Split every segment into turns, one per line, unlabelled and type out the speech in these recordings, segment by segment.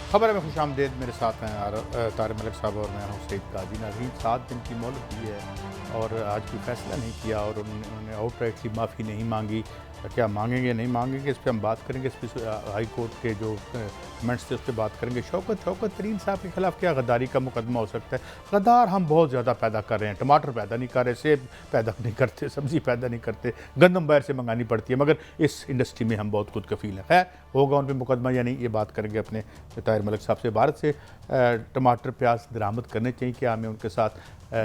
खबर है में खुशामदीद। मेरे साथ हैं तारिक मलिक साहब और मैं हूँ सईद काजी। नाज़रीन, 7 दिन की मोहलत दी है और आज कोई फैसला नहीं किया और उन्होंने आउटराइटली माफ़ी नहीं मांगी। क्या मांगेंगे नहीं मांगेंगे इस पर हम बात करेंगे। इस पर हाई कोर्ट के जो कमेंट्स थे उस पर बात करेंगे। शौकत तरीन साहब के खिलाफ क्या गद्दारी का मुकदमा हो सकता है? गद्दार हम बहुत ज़्यादा पैदा कर रहे हैं। टमाटर पैदा नहीं कर रहे, सेब पैदा नहीं करते, सब्ज़ी पैदा नहीं करते, गंदम बाहर से मंगानी पड़ती है, मगर इस इंडस्ट्री में हम बहुत खुद कफील हैं। खैर, होगा उन पर मुकदमा या नहीं, ये बात करेंगे अपने ताहिर मलिक साहब से। भारत से टमाटर प्याज दरामद करने चाहिए क्या हमें? उनके साथ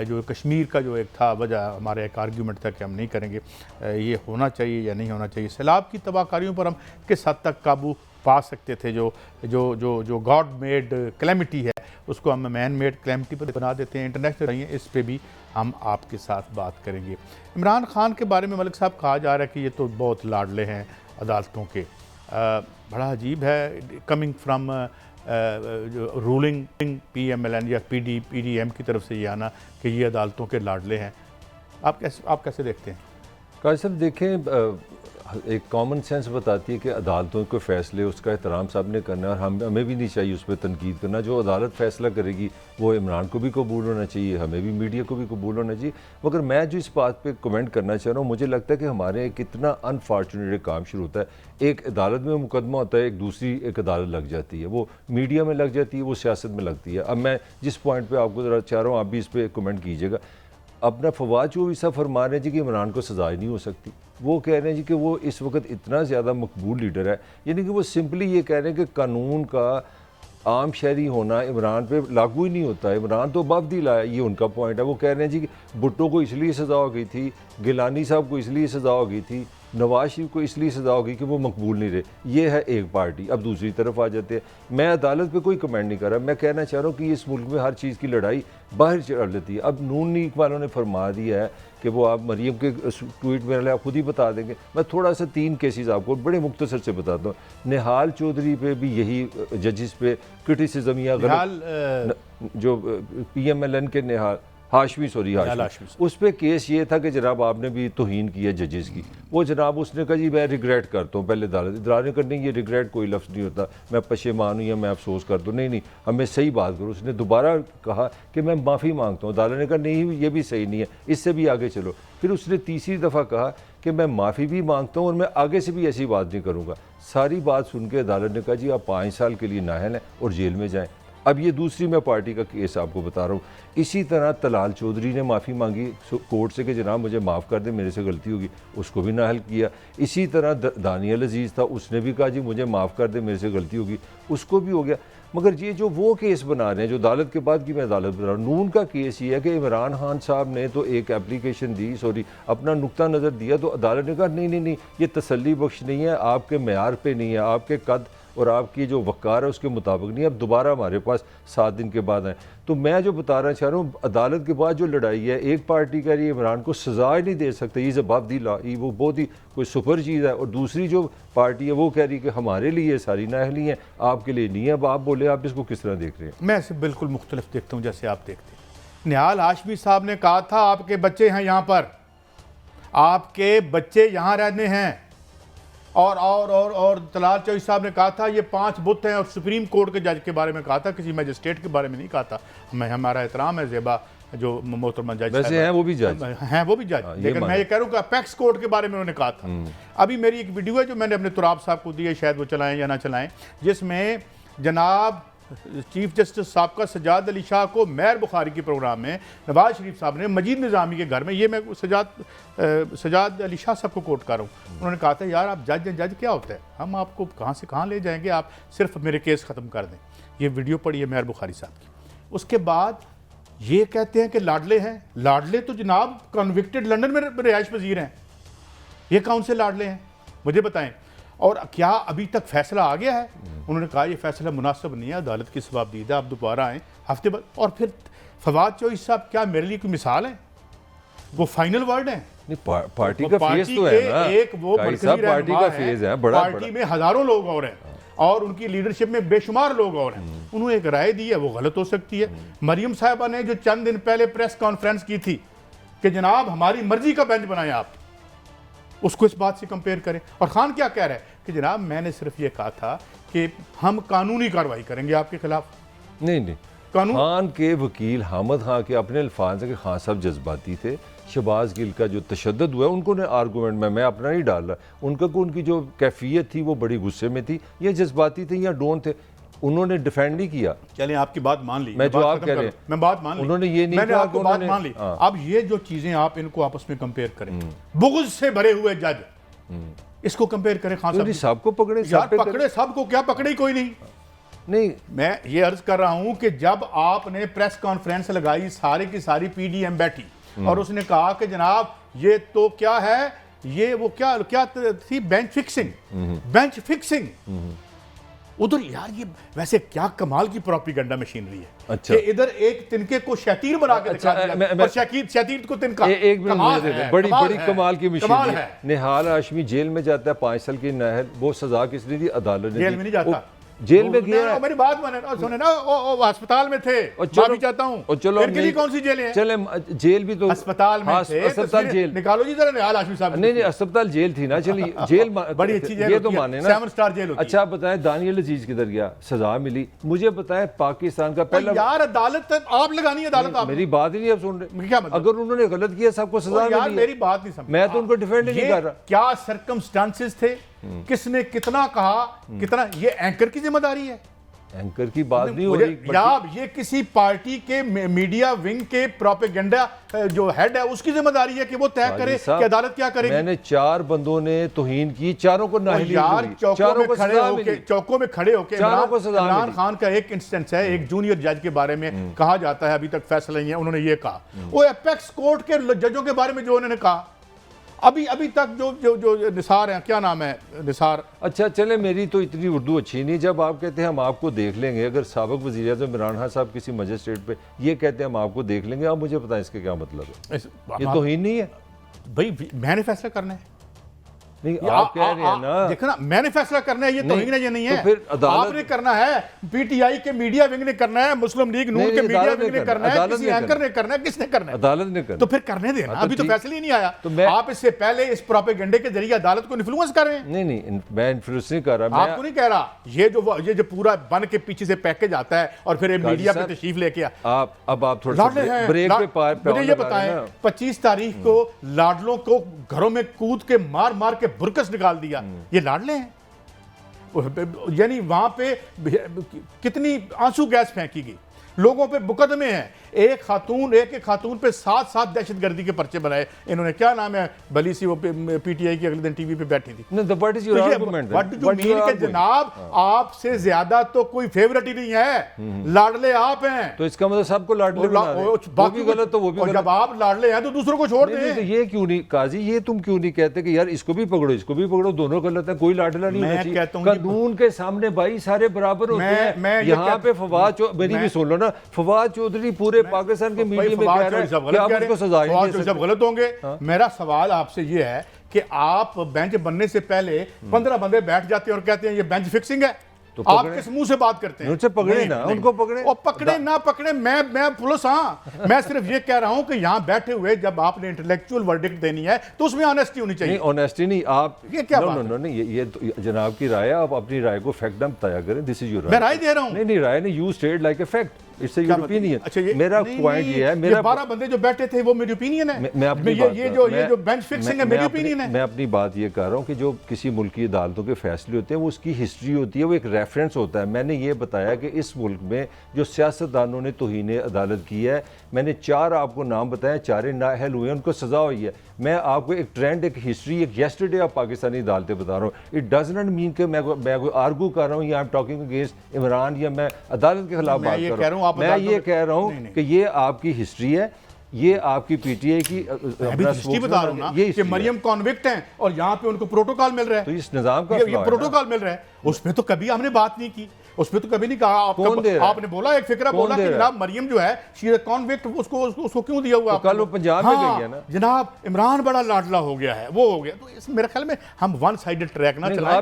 जो कश्मीर का जो एक था वजह, हमारा एक आर्ग्यूमेंट था कि हम नहीं करेंगे, ये होना चाहिए या नहीं होना चाहिए। सैलाब की तबाहकारियों पर हम किस हद तक काबू पा सकते थे? जो जो जो जो गॉड मेड कैलेमिटी है उसको हम मैन मेड कैलेमिटी पर बना देते हैं। इंटरनेशनल रही है, इस पे भी हम आपके साथ बात करेंगे। इमरान खान के बारे में मलिक साहब कहा जा रहा है कि ये तो बहुत लाडले हैं अदालतों के। बड़ा अजीब है, कमिंग फ्राम जो रूलिंग PMLN या PDM की तरफ से ये आना कि ये अदालतों के लाडले हैं। आप कैसे देखते हैं?
काजी साहब देखें, एक कॉमन सेंस बताती है कि अदालतों के फ़ैसले उसका एहतराम सब ने करना है और हमें भी नहीं चाहिए उस पर तनकीद करना। जो अदालत फ़ैसला करेगी वो इमरान को भी कबूल होना चाहिए, हमें भी, मीडिया को भी कबूल होना चाहिए। मगर मैं जो इस बात पे कमेंट करना चाह रहा हूँ, मुझे लगता है कि हमारे कितना अनफॉर्चुनेट काम शुरू होता है। एक अदालत में मुकदमा होता है, एक दूसरी एक अदालत लग जाती है, वो मीडिया में लग जाती है, वो सियासत में लगती है। अब मैं जिस पॉइंट पर आपको ज़रा चाह रहा हूँ, आप भी इस पर कमेंट कीजिएगा। अपना फवाद जो ऐसा फरमा रहे हैं जी कि इमरान को सज़ा नहीं हो सकती। वो कह रहे हैं जी कि वो इस वक्त इतना ज़्यादा मकबूल लीडर है, यानी कि वो सिंपली ये कह रहे हैं कि कानून का आम शहरी होना इमरान पे लागू ही नहीं होता है, इमरान तो अबदी लाया, ये उनका पॉइंट है। वो कह रहे हैं जी कि भुट्टो को इसलिए सज़ा हो गई थी, गिलानी साहब को इसलिए सज़ा हो गई थी, नवाज शरीफ को इसलिए सज़ा होगी कि वो मकबूल नहीं रहे। ये है एक पार्टी। अब दूसरी तरफ आ जाते हैं। मैं अदालत पे कोई कमेंट नहीं कर रहा, मैं कहना चाह रहा हूँ कि इस मुल्क में हर चीज़ की लड़ाई बाहर चल लेती है। अब नून लीग वालों ने फरमा दिया है कि वो आप मरीम के ट्वीट में आप खुद ही बता देंगे। मैं थोड़ा सा 3 केसेस आपको बड़े मुख्तसर से बताता हूँ। निहाल चौधरी पे भी यही जजिस पे क्रिटिसिज्म या गलत, जो PMLN के निहाल हाशमी उस पर केस ये था कि जनाब आपने भी तौहीन किया जजेस की। वो जनाब उसने कहा जी मैं रिग्रेट करता हूँ। पहले अदालत करने ये रिग्रेट कोई लफ्ज़ नहीं होता, मैं पशेमान हूँ या मैं अफसोस कर दूँ, नहीं, हमें सही बात करो। उसने दोबारा कहा कि मैं माफ़ी मांगता हूँ। अदालत ने कहा नहीं ये भी सही नहीं है, इससे भी आगे चलो। फिर उसने तीसरी दफ़ा कहा कि मैं माफ़ी भी मांगता हूँ और मैं आगे से भी ऐसी बात नहीं करूँगा। सारी बात सुन के अदालत ने कहा जी आप 5 साल के लिए नाअहल हैं और जेल में जाएँ। अब ये दूसरी मैं पार्टी का केस आपको बता रहा हूँ। इसी तरह तलाल चौधरी ने माफ़ी मांगी कोर्ट से कि जनाब मुझे माफ़ कर दे, मेरे से गलती होगी, उसको भी नाअहल किया। इसी तरह दानियल अजीज़ था, उसने भी कहा जी मुझे माफ़ कर दे, मेरे से गलती होगी, उसको भी हो गया। मगर ये जो वो केस बना रहे हैं जो अदालत के बाद की मैं अदालत बना रहा हूँ, नून का केस ये है कि इमरान खान साहब ने तो एक एप्लीकेशन दी, अपना नुक्ता नज़र दिया, तो अदालत ने कहा नहीं ये तसल्ली बख्श नहीं है, आपके मेयार पे नहीं है, आपके कद और आपकी जो वक़ार है उसके मुताबिक नहीं। अब दोबारा हमारे पास 7 दिन के बाद आए। तो मैं जो बताना चाह रहा हूँ, अदालत के बाद जो लड़ाई है, एक पार्टी कह रही है इमरान को सज़ा ही नहीं दे सकते, ये जवाबदी ला, वो बहुत ही कोई सुपर चीज़ है, और दूसरी जो पार्टी है वो कह रही है कि हमारे लिए सारी नाअहली हैं, आपके लिए नहीं है। अब आप बोले आप इसको किस तरह देख रहे हैं?
मैं इसे बिल्कुल मुख्तलिफ देखता हूँ जैसे आप देखते हैं। निहाल हाशमी साहब ने कहा था आपके बच्चे हैं यहाँ पर, आपके बच्चे यहाँ रहने हैं, और तलाल चौधरी साहब ने कहा था ये 5 बुत हैं, और सुप्रीम कोर्ट के जज के बारे में कहा था, किसी मजिस्ट्रेट के बारे में नहीं कहा था। हमारा एहतराम है ज़ेबा जो मोहतरमा जज
वैसे हैं, वो भी जज
हैं, वो भी जज, लेकिन मैं ये कह रहा हूँ कि अपेक्स कोर्ट के बारे में उन्होंने कहा था। अभी मेरी एक वीडियो है जो मैंने अपने तुराब साहब को दी है, शायद वो चलाएं या ना चलाएं, जिसमें जनाब चीफ जस्टिस साहब का सजाद अली शाह को मेहर बुखारी के प्रोग्राम में नवाज शरीफ साहब ने मजीद निज़ामी के घर में, ये मैं सजाद अली शाह साहब को कोट कर रहा हूँ, उन्होंने कहा था यार आप जज क्या होता है, हम आपको कहाँ से कहाँ ले जाएंगे, आप सिर्फ मेरे केस ख़त्म कर दें। ये वीडियो पड़ी है मेहर बुखारी साहब की। उसके बाद ये कहते हैं कि लाडले हैं। लाडले तो जनाब कन्विक्टेड लंदन में रिहाइश पजीर हैं, ये कौन से लाडले हैं मुझे बताएं। और क्या अभी तक फैसला आ गया है? उन्होंने कहा यह फैसला मुनासिब नहीं है, अदालत की जवाबदीदा, आप दोबारा आएँ हफ्ते बाद। और फिर फवाद चौधरी साहब क्या मेरे लिए कोई मिसाल है? वो फाइनल वर्ड है?
पार्टी का फेज तो है ना,
एक वो
पार्टी का फेज है, बड़ा
पार्टी में हजारों लोग और हैं और उनकी लीडरशिप में बेशुमार लोग और हैं। उन्होंने एक राय दी है, वो गलत हो सकती है। मरियम साहिबा ने जो चंद दिन पहले प्रेस कॉन्फ्रेंस की थी कि जनाब हमारी मर्जी का बेंच बनाएं आप, उसको इस बात से कंपेयर करें। और खान क्या कह रहा है कि जनाब मैंने सिर्फ ये कहा था कि हम कानूनी कार्रवाई करेंगे आपके खिलाफ।
नहीं खान के वकील हामिद खान के अपने अल्फाज है कि खान साहब जज्बाती थे। शहबाज गिल का जो तशद्दुद हुआ उनको ने आर्गूमेंट में, मैं अपना नहीं डाल रहा, उनका को उनकी जो कैफियत थी वो बड़ी गुस्से में थी, ये जज्बाती थे या डोन थे, उन्होंने डिफेंड नहीं किया।
चलिए आपकी बात मान ली,
मैं जो आप कह रहे हैं
मैं बात मान ली,
उन्होंने ये नहीं
मैंने
कहा
आपको बात मान ली। अब ये जो चीजें आप इनको आपस में कंपेयर करें, बुग़्ज़ से भरे हुए जज, इसको कंपेयर करें खान साहब।
सबको पकड़े,
यार पकड़े सबको, क्या पकड़े ही कोई नहीं। मैं ये अर्ज कर रहा हूं कि जब आपने प्रेस कॉन्फ्रेंस लगाई, सारी की सारी पीडीएम बैठी और उसने कहा कि जनाब ये तो क्या है, ये वो क्या थी, बेंच फिक्सिंग। उधर यार ये वैसे क्या कमाल की प्रोपेगेंडा मशीनरी है।
अच्छा।
कि इधर एक तिनके को शैतीर बना के दिखा दिया और शैतीर को तिनका।
एक मिनट, बड़ी कमाल की मशीनरी
है।
निहाल हाशमी जेल में जाता है 5 साल की नाहल, वो सजा किसने दी? अदालत ने।
जेल में नहीं जाता,
जेल में गया।
मेरी बात माने, सुने ना, वो अस्पताल में थे, माफी चाहता हूं।
और चलो
इनके लिए कौन सी जेल है?
चले जेल भी तो
अस्पताल में थे,
अस्पताल जेल
निकालो जी जरा निहाल हाशमी साहब।
नहीं अस्पताल जेल थी ना। चलिए जेल
बड़ी अच्छी जेल,
ये तो माने ना,
7 स्टार जेल होती है।
अच्छा बताएं दानियल अजीज किधर गया, सजा मिली? मुझे बताएं पाकिस्तान का पहला,
यार अदालत आप लगानी, अदालत आप,
मेरी बात ही नहीं आप सुन रहे।
क्या मतलब?
अगर उन्होंने गलत किया सबको सजा
यार
मिली,
मेरी बात नहीं समझ,
मैं तो उनको डिफेंड नहीं कर रहा।
क्या सर्कमस्टांसेस थे, किसने कितना कहा, कितना, ये एंकर की जिम्मेदारी है।
एंकर की बात नहीं हो रही,
या ये किसी पार्टी के मीडिया विंग के प्रोपेगेंडा जो हेड है उसकी जिम्मेदारी है कि वो तय करे कि अदालत क्या करेगी।
मैंने 4 बंदों ने तौहीन की, चारों को नाअहली
यार चौकों में खड़े होके इमरान खान का एक इंस्टेंस है, एक जूनियर जज के बारे में कहा जाता है, अभी तक फैसला नहीं है, उन्होंने ये कहा, वो एपेक्स कोर्ट के जजों के बारे में जो उन्होंने कहा, अभी तक जो निसार हैं, क्या नाम है निसार।
अच्छा चले, मेरी तो इतनी उर्दू अच्छी नहीं, जब आप कहते हैं हम आपको देख लेंगे, अगर साबिक वज़ीर आज़म इमरान खान साहब किसी मजिस्ट्रेट पे ये कहते हैं हम आपको देख लेंगे, आप मुझे बताएं इसका क्या मतलब है? ये तौहीन नहीं है
भाई, मैंने फैसला करना है।
नहीं आप कह रहे हैं ना,
देखो ना, मैंने फैसला करना है, ये तौहीन है, ये नहीं है।
तो फिर अदालत
आपने करना है, पीटीआई के मीडिया विंग ने करना है, मुस्लिम लीग नून के मीडिया विंग ने करना है, किसी एंकर ने करना है, किसने करना है?
अदालत ने करना।
तो फिर करने देना, अभी तो फैसला ही नहीं आया। तो आप इससे पहले इस प्रोपेगेंडे के जरिए अदालत को इन्फ्लुएंस कर रहे हैं।
नहीं मैं इन्फ्लुएंस नहीं कर रहा,
आपको नहीं कह रहा, ये जो पूरा बन के पीछे से पैकेज आता है और फिर मीडिया पे तशरीफ लेके
आप थोड़ा ब्रेक पे
मुझे ये बताएं, 25 तारीख को लाडलों को घरों में कूद के मार के बुरकस निकाल दिया, ये लाडले हैं। यानी वहां पे कितनी आंसू गैस फेंकी गई, लोगों पे मुकदमे हैं। एक खातून पे 7 दहशतगर्दी के पर्चे बनाए इन्होंने। क्या नाम है भली सी, वो पीटीआई की अगले दिन टीवी पे बैठी थी। जनाब आपसे ज्यादा तो कोई फेवरेट ही नहीं है, लाडले आप हैं।
तो इसका मतलब सबको लाडले बाकी गलत, तो वो भी
जब आप लाडले हैं तो दूसरों को छोड़ दें।
तो ये क्यों नहीं काजी, ये तुम क्यों नहीं कहते कि यार इसको भी पकड़ो इसको भी पकड़ो, दोनों गलत है, कोई लाडला नहीं होना चाहिए। कानून के सामने भाई सारे बराबर होते हैं। यहाँ पे फवाद, मेरी भी सुन लो ना, फवाद चौधरी पूरे पाकिस्तान के मीडिया में कह रहा है कि आप उसको सजा नहीं दे सकते।
सब गलत होंगे। मेरा सवाल आपसे ये है कि आप बेंच बनने से पहले 15 बंदे बैठ जाते हैं और कहते हैं ये बेंच फिक्सिंग है, तो आप किस मुंह से बात करते हैं?
उनसे पकड़े ना, उनको पकड़े
और पकड़े ना पकड़े, मैं पुलिस, हाँ मैं सिर्फ ये कह रहा हूं कि यहां बैठे हुए जब आपने इंटेलेक्चुअल वर्डिक्ट देनी है तो उसमें ऑनेस्टी होनी चाहिए।
नहीं ऑनेस्टी नहीं, आप
ये क्या बात है?
नहीं ये जनाब की राय है, आप अपनी राय को फैक्ट तय करें। दिस इज योर राय।
मैं राय दे रहा हूं।
नहीं राय नहीं, you state like a fact, it's a your opinion.
अच्छा
मेरा पॉइंट ये है, मेरा
12 बंदे जो बैठे थे वो मेरी ओपिनियन है। ये जो बेंच फिक्सिंग है मेरी ओपिनियन है।
मैं अपनी बात ये कर रहा हूं कि जो किसी मुल्क की अदालतों के फैसले होते हैं वो उसकी हिस्ट्री होती है, वो एक रेफरेंस होता है। मैंने ये बताया कि इस मुल्क में जो सियासतदानों ने तौहीन अदालत की है, मैंने 4 आपको नाम बताया, 4 नाअहल हुए, उनको सजा हुई है। मैं आपको एक ट्रेंड, एक हिस्ट्री, एक येस्टरडे आप पाकिस्तानी अदालतें बता रहा हूँ। इट डज नॉट मीन कि मैं कोई आर्गू कर रहा हूँ या I am talking against Imran या मैं अदालत के खिलाफ बात कर रहा हूँ। मैं ये कह रहा हूँ कि ये आपकी हिस्ट्री है, ये आपकी पीटीआई की
हिस्ट्री बता रहा हूँ ना कि मरियम कॉन्विक्ट हैं और यहाँ पे उनको प्रोटोकॉल मिल रहा है।
तो इस निजाम का
ये प्रोटोकॉल मिल रहा है, उसमें तो कभी हमने बात नहीं की, उसमें तो कभी नहीं कहा। आपने बोला एक फिक्रा बोला कि जनाब मरियम जो है शी इज कॉन्विक्ट, उसको क्यों दिया हुआ?
कल वो पंजाब में गई है ना
जनाब, इमरान बड़ा लाडला हो गया है, वो हो गया। तो मेरे ख्याल में हम वन साइडेड ट्रैक ना चलाएं,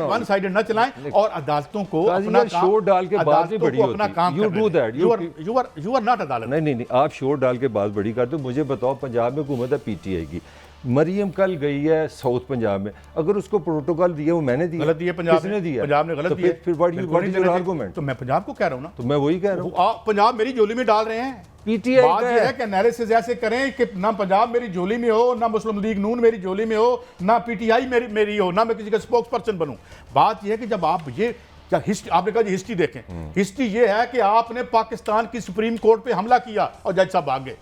वन साइडेड ना चलाएं और अदालतों को अपना
शोर डाल के बात नहीं बड़ी होती है। You do that,
you are not अदालत।
नहीं आप शोर डाल के बात बड़ी करते हो। मुझे बताओ, पंजाब में हुकूमत है पीटीआई की, मरियम कल गई है साउथ पंजाब में, अगर उसको प्रोटोकॉल दिया वो मैंने दिया,
गलत दिया पंजाब
किसने दिया?
पंजाब ने गलत
तो
दिया।
फिर व्हाट इज योर आर्गुमेंट?
तो मैं पंजाब को कह रहा हूँ ना,
तो मैं वही कह रहा हूँ,
आप पंजाब मेरी झोली में डाल रहे हैं।
पीटीआई
बात यह है कि एनालिसिस ऐसे करें कि ना पंजाब मेरी झोली में हो, ना मुस्लिम लीग नून मेरी झोली में हो, ना पीटीआई मेरी हो, ना मैं किसी का स्पोक्स पर्सन बनूं। बात यह है कि जब आप ये क्या हिस्ट्री, आपने कहा हिस्ट्री देखें, हिस्ट्री ये है कि आपने पाकिस्तान की सुप्रीम कोर्ट पे हमला किया और जज साहब भाग गए।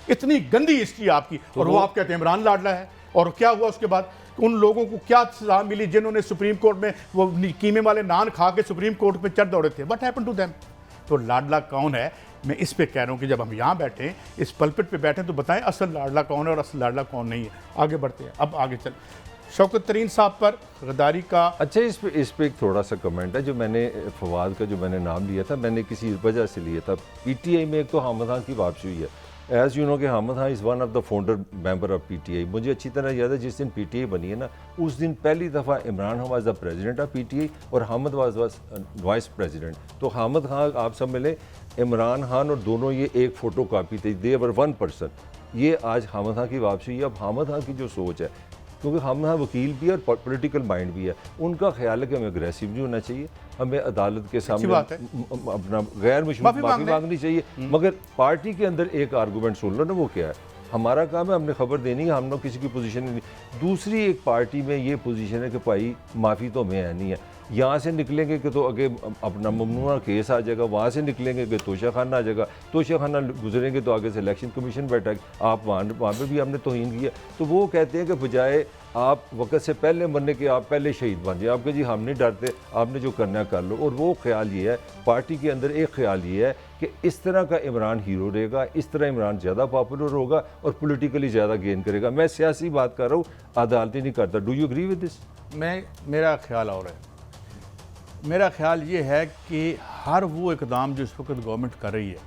इतनी गंदी हिस्ट्री आपकी, और वो आप कहते हैं इमरान लाडला है। और क्या हुआ उसके बाद? उन लोगों को क्या सजा मिली जिन्होंने सुप्रीम कोर्ट में वो कीमे वाले नान खा के सुप्रीम कोर्ट पे चढ़ दौड़े थे? What happened to them? तो लाडला कौन है? मैं इस पे कह रहा हूं कि जब हम यहाँ बैठे, इस पलपिट पे बैठे, तो बताएं असल लाडला कौन है और असल लाडला कौन नहीं है। आगे बढ़ते हैं, अब आगे चल। शौकत तरीन साहब पर गद्दारी का,
अच्छा इस पे एक थोड़ा सा कमेंट है। जो मैंने फवाद का जो मैंने नाम लिया था, मैंने किसी वजह से लिया था। पीटीआई में एक तो हामिद खान की वापसी हुई है, एज़ यू नो कि Hamid Khan is one of the founder member of PTI. मुझे अच्छी तरह याद है जिस दिन पीटीआई बनी है ना, उस दिन पहली दफ़ा Imran was the president of PTI और हामिद वाज वाइस प्रेसिडेंट। तो हामिद खान आप सब मिले, इमरान खान और दोनों ये एक फ़ोटो कापी थे, दे वर वन पर्सन। ये आज हामिद खान की वापसी हुई। अब हामिद खान की जो सोच है, क्योंकि हम यहाँ वकील भी है और पॉलिटिकल माइंड भी है, उनका ख्याल है कि हमें अग्रेसिव नहीं होना चाहिए, हमें अदालत के सामने अपना गैर मशरूत माफी मांगनी चाहिए। मगर पार्टी के अंदर एक आर्गूमेंट सुन लो ना, वो क्या है? हमारा काम है हमने खबर देनी है, हम लोग किसी की पोजीशन नहीं। दूसरी एक पार्टी में ये पोजीशन है कि भाई माफ़ी तो हमें है नहीं है, यहाँ से निकलेंगे कि तो आगे अपना ममनुआ केस आ जाएगा, वहाँ से निकलेंगे कि तोशा खाना आ जाएगा, तोशा खाना गुजरेंगे तो आगे से इलेक्शन कमीशन बैठा, आप वहाँ पर भी हमने तौहीन किया। तो वो कहते हैं कि बजाय आप वक्त से पहले मरने के आप पहले शहीद बन जाए, आपके जी हम नहीं डरते, आपने जो करना है कर लो। और वो ख्याल ये है, पार्टी के अंदर एक ख्याल ये है कि इस तरह का इमरान हीरो रहेगा, इस तरह इमरान ज़्यादा पॉपुलर होगा और पॉलिटिकली ज़्यादा गेन करेगा। मैं सियासी बात कर रहा हूँ, अदालती नहीं करता। Do you agree with this?
मेरा ख्याल और है, मेरा ख्याल ये है कि हर वो इकदाम जो इस वक्त गवर्नमेंट कर रही है,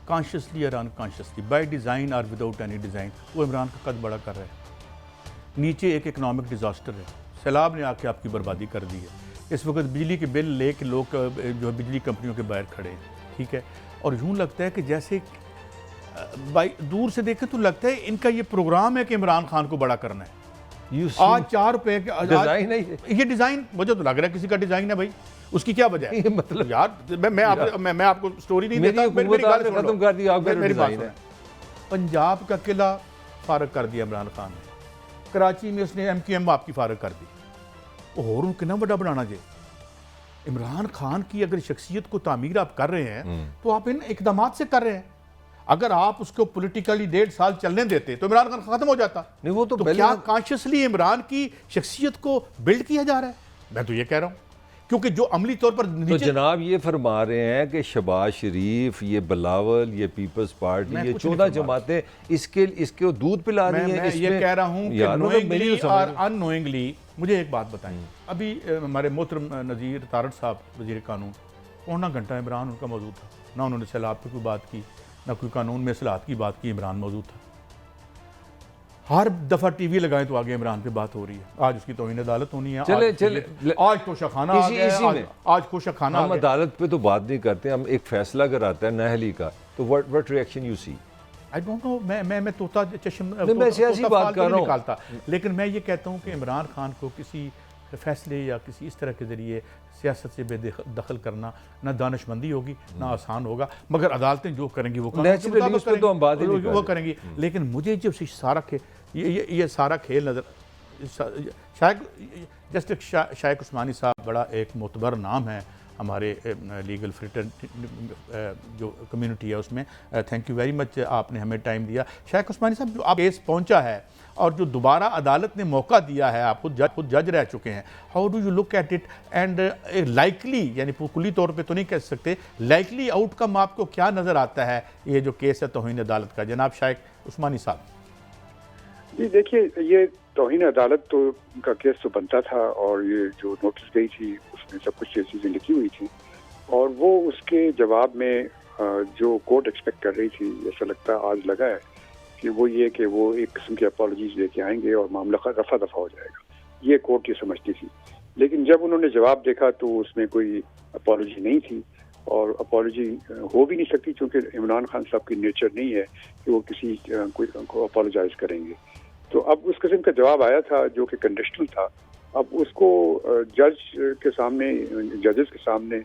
कॉन्शियसली और अनकॉन्शियसली, बाय डिज़ाइन और विदाउट एनी डिज़ाइन, वो इमरान का कद बड़ा कर रहे हैं। नीचे एक इकनॉमिक डिज़ास्टर है, सैलाब ने आके आपकी बर्बादी कर दी है। इस वक्त बिजली के बिल लेके लोग जो है बिजली कंपनियों के बाहर खड़े हैं, ठीक है। और यूँ लगता है कि जैसे दूर से देखें तो लगता है इनका ये प्रोग्राम है कि इमरान खान को बड़ा करना है। आज 4 रुपए
डिजाइन है
ये डिजाइन, मुझे तो लग रहा है किसी का डिजाइन है भाई, उसकी क्या वजह है? मतलब यार मैं आपको स्टोरी नहीं देता, मेरी बात खत्म कर दी आपने, मेरी बात है। पंजाब का किला फारग कर दिया इमरान खान ने, कराची में उसने MQM आपकी फारग कर दी। और कितना बड़ा बनाना जे इमरान खान की अगर शख्सियत को तामीर आप कर रहे हैं तो आप इन इकदामात से कर रहे हैं। अगर आप उसको पॉलिटिकली 1.5 साल चलने देते तो इमरान खान खत्म हो जाता।
नहीं, वो तो
क्या कॉन्शियसली इमरान की शख्सियत को बिल्ड किया जा रहा है? मैं तो ये कह रहा हूं, क्योंकि जो अमली तौर पर
तो जनाब ये फरमा रहे हैं कि शहबाज शरीफ, ये बिलावल, ये पीपल्स पार्टी, ये 14 जमातें इसके दूध पिला रही हैं।
मैं ये कह रहा हूं कि नोइंगली और अननोइंगली, मुझे एक बात बताएं, अभी हमारे मोहतरम नज़ीर तारड़ साहब वज़ीर कानून, पौना घंटा इमरान उनका मौजूद था, ना उन्होंने सैलाब पर कोई बात की, ना कोई कानून में इस्लाहत की बात की, इमरान मौजूद था। हर दफ़ा टीवी लगाएं तो आगे इमरान पे बात हो रही है। आज उसकी तौहीन अदालत होनी है, आज कोशाखाना आ गया, आज कोशाखाना।
हम अदालत पे तो बात नहीं करते, हम एक फैसला अगर आता है नहली का, तो what reaction you see?
I don't know, मैं तोता चश्म
बात कर रहा हूं,
लेकिन मैं ये कहता हूँ कि इमरान खान को किसी फैसले या किसी इस तरह के ज़रिए सियासत से बेदखल करना ना दानिशमंदी होगी, ना आसान होगा। मगर अदालतें जो करेंगी वो करेंगी। लेकिन मुझे जब सारा ये सारा खेल नज़र, जस्ट शायक उस्मानी साहब बड़ा एक मोतबर नाम है हमारे लीगल फ्रेटर्निटी जो कम्युनिटी है उसमें। थैंक यू वेरी मच, आपने हमें टाइम दिया। शायक उस्मानी साहब, जो आप केस पहुंचा है और जो दोबारा अदालत ने मौका दिया है, आप खुद जज रह चुके हैं, how do you look at it and likely, यानी कुली तौर पे तो नहीं कह सकते, लाइकली आउटकम आपको क्या नज़र आता है ये जो केस है तौहीन अदालत का? जनाब शायक उस्मानी साहब
जी, देखिए, ये तौहीन अदालत तो का केस तो बनता था और ये जो नोटिस गई थी उसमें सब कुछ ये चीज़ें लिखी हुई थी, और वो उसके जवाब में जो कोर्ट एक्सपेक्ट कर रही थी, ऐसा लगता आज लगा है कि वो ये कि वो एक किस्म की अपॉलॉजीज लेके आएंगे और मामला रफा दफा हो जाएगा, ये कोर्ट ये समझती थी। लेकिन जब उन्होंने जवाब देखा तो उसमें कोई अपॉलॉजी नहीं थी, और अपॉलॉजी हो भी नहीं सकती क्योंकि इमरान खान साहब की नेचर नहीं है कि वो किसी को अपॉलोजाइज करेंगे। तो अब उस किस्म का जवाब आया था जो कि कंडीशनल था। अब उसको जजेस के सामने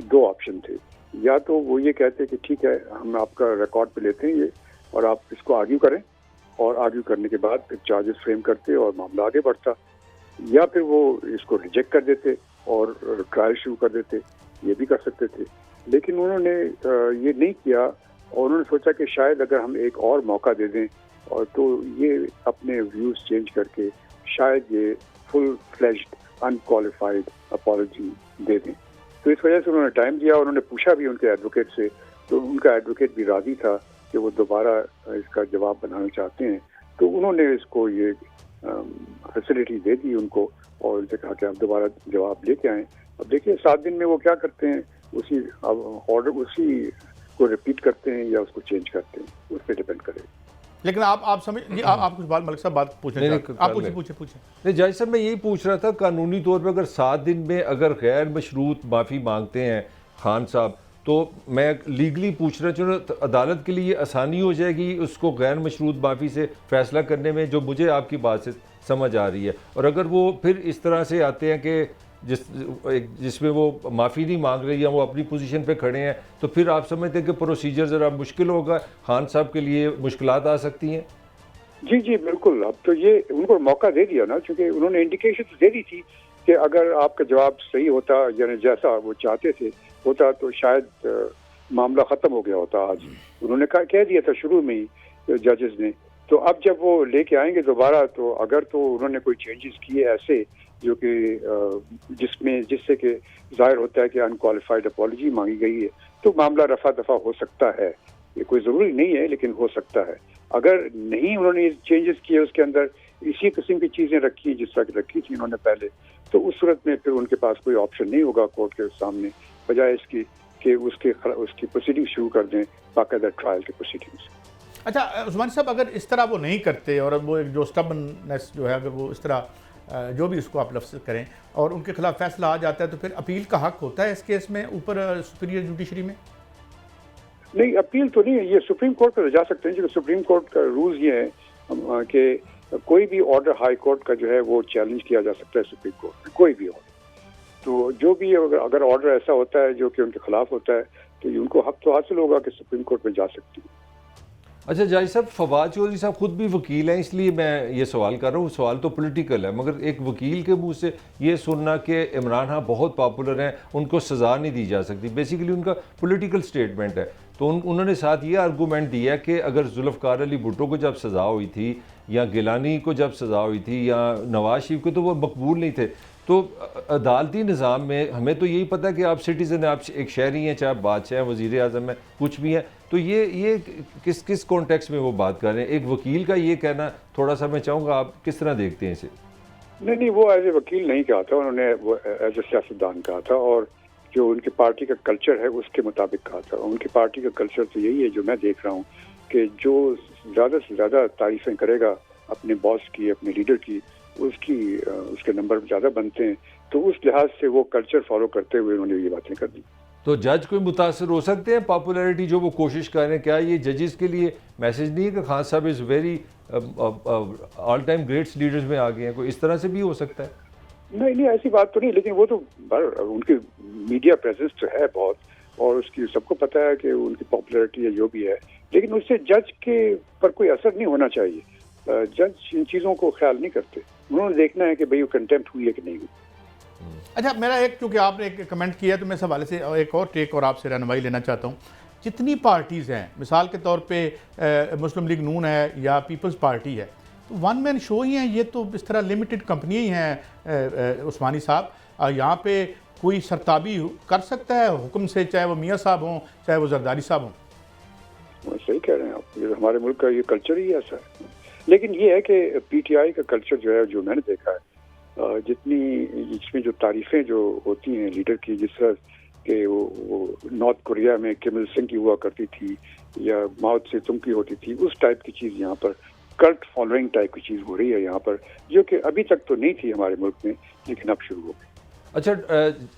दो ऑप्शन थे, या तो वो ये कहते कि ठीक है हम आपका रिकॉर्ड पे लेते हैं ये और आप इसको आर्ग्यू करें, और आर्ग्यू करने के बाद फिर चार्जेस फ्रेम करते और मामला आगे बढ़ता, या फिर वो इसको रिजेक्ट कर देते और ट्रायल शुरू कर देते, ये भी कर सकते थे। लेकिन उन्होंने ये नहीं किया और उन्होंने सोचा कि शायद अगर हम एक और मौका दे दें और तो ये अपने व्यूज़ चेंज करके शायद ये फुल फ्लेज्ड अनक्वालिफाइड अपॉलजी दे दें। तो इस वजह से उन्होंने टाइम दिया। उन्होंने पूछा भी उनके एडवोकेट से, तो उनका एडवोकेट भी राजी था कि वो दोबारा इसका जवाब बनाना चाहते हैं। तो उन्होंने इसको ये फैसिलिटी दे दी उनको और उनसे कहा कि आप दोबारा जवाब लेके आएँ। अब देखिए 7 दिन में वो क्या करते हैं, उसी ऑर्डर उसी को रिपीट करते हैं या उसको चेंज करते हैं, उस पर डिपेंड करेगा।
लेकिन आप समझ आप कुछ बात मलिक साहब बात पूछने आप पूछे
नहीं जज साहब, मैं यही पूछ रहा था कानूनी तौर पे अगर 7 दिन में अगर गैर मशरूत माफ़ी मांगते हैं खान साहब, तो मैं लीगली पूछना चाह रहा हूँ अदालत के लिए आसानी हो जाएगी उसको गैर मशरूत माफ़ी से फ़ैसला करने में, जो मुझे आपकी बात से समझ आ रही है। और अगर वो फिर इस तरह से आते हैं कि जिसमें वो माफ़ी नहीं मांग रहे या वो अपनी पोजीशन पे खड़े हैं, तो फिर आप समझते हैं कि प्रोसीजर ज़रा मुश्किल होगा, खान साहब के लिए मुश्किलात आ सकती हैं।
जी जी बिल्कुल। अब तो ये उनको मौका दे दिया ना, क्योंकि उन्होंने इंडिकेशन तो दे दी थी कि अगर आपका जवाब सही होता यानी जैसा वो चाहते थे होता तो शायद मामला ख़त्म हो गया होता आज। उन्होंने कह दिया था शुरू में ही जजेस ने। तो अब जब वो लेके आएंगे दोबारा, तो अगर तो उन्होंने कोई चेंजेस किए ऐसे जो कि जिससे कि जाहिर होता है कि अनक्वालिफाइड अपॉलजी मांगी गई है, तो मामला रफा दफा हो सकता है। ये कोई ज़रूरी नहीं है लेकिन हो सकता है। अगर नहीं उन्होंने चेंजेस किए उसके अंदर इसी किस्म की चीज़ें रखी जिस तरह की रखी थी उन्होंने पहले, तो उस सूरत में फिर उनके पास कोई ऑप्शन नहीं होगा कोर्ट के सामने, बजाय इसकी कि उसकी प्रोसीडिंग शुरू कर दें, बाकायदा ट्रायल की प्रोसीडिंग्स।
अच्छा उस्मानी साहब, अगर इस तरह वो नहीं करते और वो एक जो स्टबननेस जो है, अगर वो इस तरह जो भी उसको आप लफ्ज़ करें और उनके खिलाफ फैसला आ जाता है, तो फिर अपील का हक होता है इस केस में ऊपर सुपीरियर जुडिशरी में?
नहीं, अपील तो नहीं है, ये सुप्रीम कोर्ट पर जा सकते हैं, क्योंकि सुप्रीम कोर्ट का रूल्स ये है कि कोई भी ऑर्डर हाई कोर्ट का जो है वो चैलेंज किया जा सकता है सुप्रीम कोर्ट में, कोई भी ऑर्डर। तो जो भी अगर ऑर्डर ऐसा होता है जो कि उनके खिलाफ होता है, तो उनको हक तो हासिल होगा कि सुप्रीम कोर्ट में जा सकती है।
अच्छा जाहिर साहब, फवाद चौधरी साहब खुद भी वकील हैं, इसलिए मैं ये सवाल कर रहा हूँ। सवाल तो पॉलिटिकल है, मगर एक वकील के मुंह से ये सुनना कि इमरान खान बहुत पॉपुलर हैं, उनको सज़ा नहीं दी जा सकती, बेसिकली उनका पॉलिटिकल स्टेटमेंट है। तो उन्होंने साथ ये आर्गूमेंट दिया कि अगर जुल्फ़िकार अली भुट्टो को जब सज़ा हुई थी या गिलानी को जब सज़ा हुई थी या नवाज शरीफ को, तो वो मकबूल नहीं थे। तो अदालती निज़ाम में हमें तो यही पता है कि आप सिटीज़न हैं, आप एक शहरी हैं, चाहे बादशाह हैं, वज़ीर आज़म हैं, कुछ भी हैं। तो ये किस कॉन्टेक्स्ट में वो बात कर रहे हैं? एक वकील का ये कहना थोड़ा सा मैं चाहूँगा आप किस तरह देखते हैं इसे?
नहीं, वो एज ए वकील नहीं कहा था उन्होंने, वो एज ए सियासतदान कहा था, और जो उनकी पार्टी का कल्चर है उसके मुताबिक कहा था। उनकी पार्टी का कल्चर तो यही है जो मैं देख रहा हूँ कि जो ज़्यादा से ज़्यादा तारीफ़ें करेगा अपने बॉस की, अपने लीडर की, उसके नंबर ज़्यादा बनते हैं। तो उस लिहाज से वो कल्चर फॉलो करते हुए उन्होंने ये बातें कर दी।
तो जज कोई मुतासर हो सकते हैं पॉपुलैरिटी जो वो कोशिश कर रहे हैं? क्या ये जजेस के लिए मैसेज नहीं है कि खान साहब is very all time greats leaders में आ गए हैं? कोई इस तरह से भी हो सकता है?
नहीं, ऐसी बात तो नहीं, लेकिन वो तो उनकी मीडिया प्रेजेंस तो है बहुत, और उसकी सबको पता है कि उनकी पॉपुलैरिटी है जो भी है, लेकिन उससे जज के पर कोई असर नहीं होना चाहिए। जज इन चीज़ों को ख्याल नहीं करते, उन्होंने देखना है कि भाई वो कंटेम्प्ट हुई है कि नहीं हुई।
अच्छा, मेरा एक, क्योंकि आपने एक कमेंट किया तो मैं इस हवाले से एक और टेक और आपसे रहनुमाई लेना चाहता हूँ। जितनी पार्टीज़ हैं, मिसाल के तौर पे मुस्लिम लीग नून है या पीपल्स पार्टी है, तो वन मैन शो ही हैं ये, तो इस तरह लिमिटेड कंपनी ही हैं उस्मानी साहब। यहाँ पे कोई सरताबी कर सकता है हुक्म से, चाहे वो मियाँ साहब हों चाहे वो जरदारी साहब हों?
सही कह रहे हैं आप, ये हमारे मुल्क का ये कल्चर ही ऐसा है। लेकिन ये है कि पीटीआई का कल्चर जो है, जो मैंने देखा है, इसमें जो तारीफ़ें जो होती हैं लीडर की, जिस तरह कि वो नॉर्थ कोरिया में किम इल सिंह की हुआ करती थी या माओ त्से तुंग की होती थी, उस टाइप की चीज़ यहाँ पर कल्ट फॉलोइंग टाइप की चीज़ हो रही है यहाँ पर, जो कि अभी तक तो नहीं थी हमारे मुल्क में, लेकिन अब शुरू हो गई।
अच्छा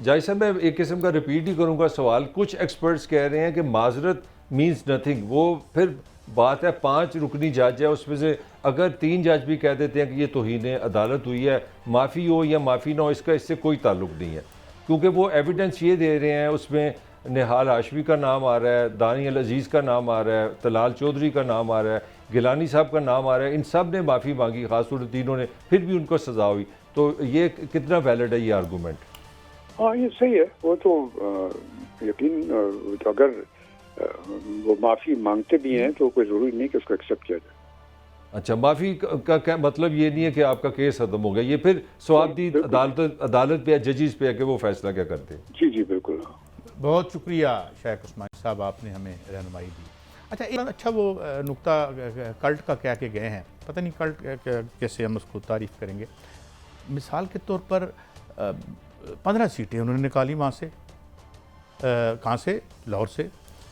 जाहिर साहब, मैं एक किस्म का रिपीट ही करूँगा सवाल। कुछ एक्सपर्ट्स कह रहे हैं कि माजरत मीन्स नथिंग। वो फिर बात है 5 रुकनी जज है, उसमें से अगर 3 जज भी कह देते हैं कि ये तौहीन अदालत हुई है, माफ़ी हो या माफ़ी ना हो, इसका इससे कोई ताल्लुक नहीं है, क्योंकि वो एविडेंस ये दे रहे हैं, उसमें निहाल हाशमी का नाम आ रहा है, दानियल अजीज़ का नाम आ रहा है, तलाल चौधरी का नाम आ रहा है, गिलानी साहब का नाम आ रहा है, इन सब ने माफ़ी मांगी, खासतौर से तीनों ने, फिर भी उनको सज़ा हुई। तो ये कितना वैलिड है ये आर्गूमेंट?
हाँ, ये सही है। वो तो यकीन, अगर वो माफ़ी मांगते भी हैं तो कोई ज़रूरी नहीं कि उसको एक्सेप्ट किया जाए।
अच्छा, माफ़ी का क्या मतलब ये नहीं है कि आपका केस खत्म हो गया, ये फिर सवाबदी अदालत पे, जजेस पे है कि वो फैसला क्या करते हैं।
जी जी बिल्कुल।
बहुत शुक्रिया शेख उस्मान साहब, आपने हमें रहनुमाई दी। अच्छा, एक अच्छा वो नुक्ता कल्ट का क्या के गए हैं, पता नहीं कल्ट कैसे हम उसको तारीफ़ करेंगे। मिसाल के तौर पर 15 सीटें उन्होंने निकाली वहाँ से, कहाँ से, लाहौर से।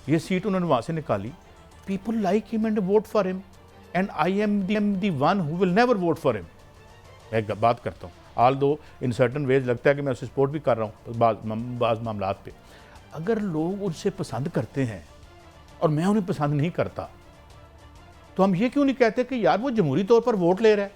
ये सीट उन्होंने वहाँ से निकाली। People like him and vote for him, and I am the one who will never vote for him. मैं एक बात करता हूँ, ऑल दो इन सर्टन वेज लगता है कि मैं उसे सपोर्ट भी कर रहा हूँ बाज़ मामलात पे। अगर लोग उनसे पसंद करते हैं और मैं उन्हें पसंद नहीं करता, तो हम ये क्यों नहीं कहते कि यार वो जमहूरी तौर पर वोट ले रहा है?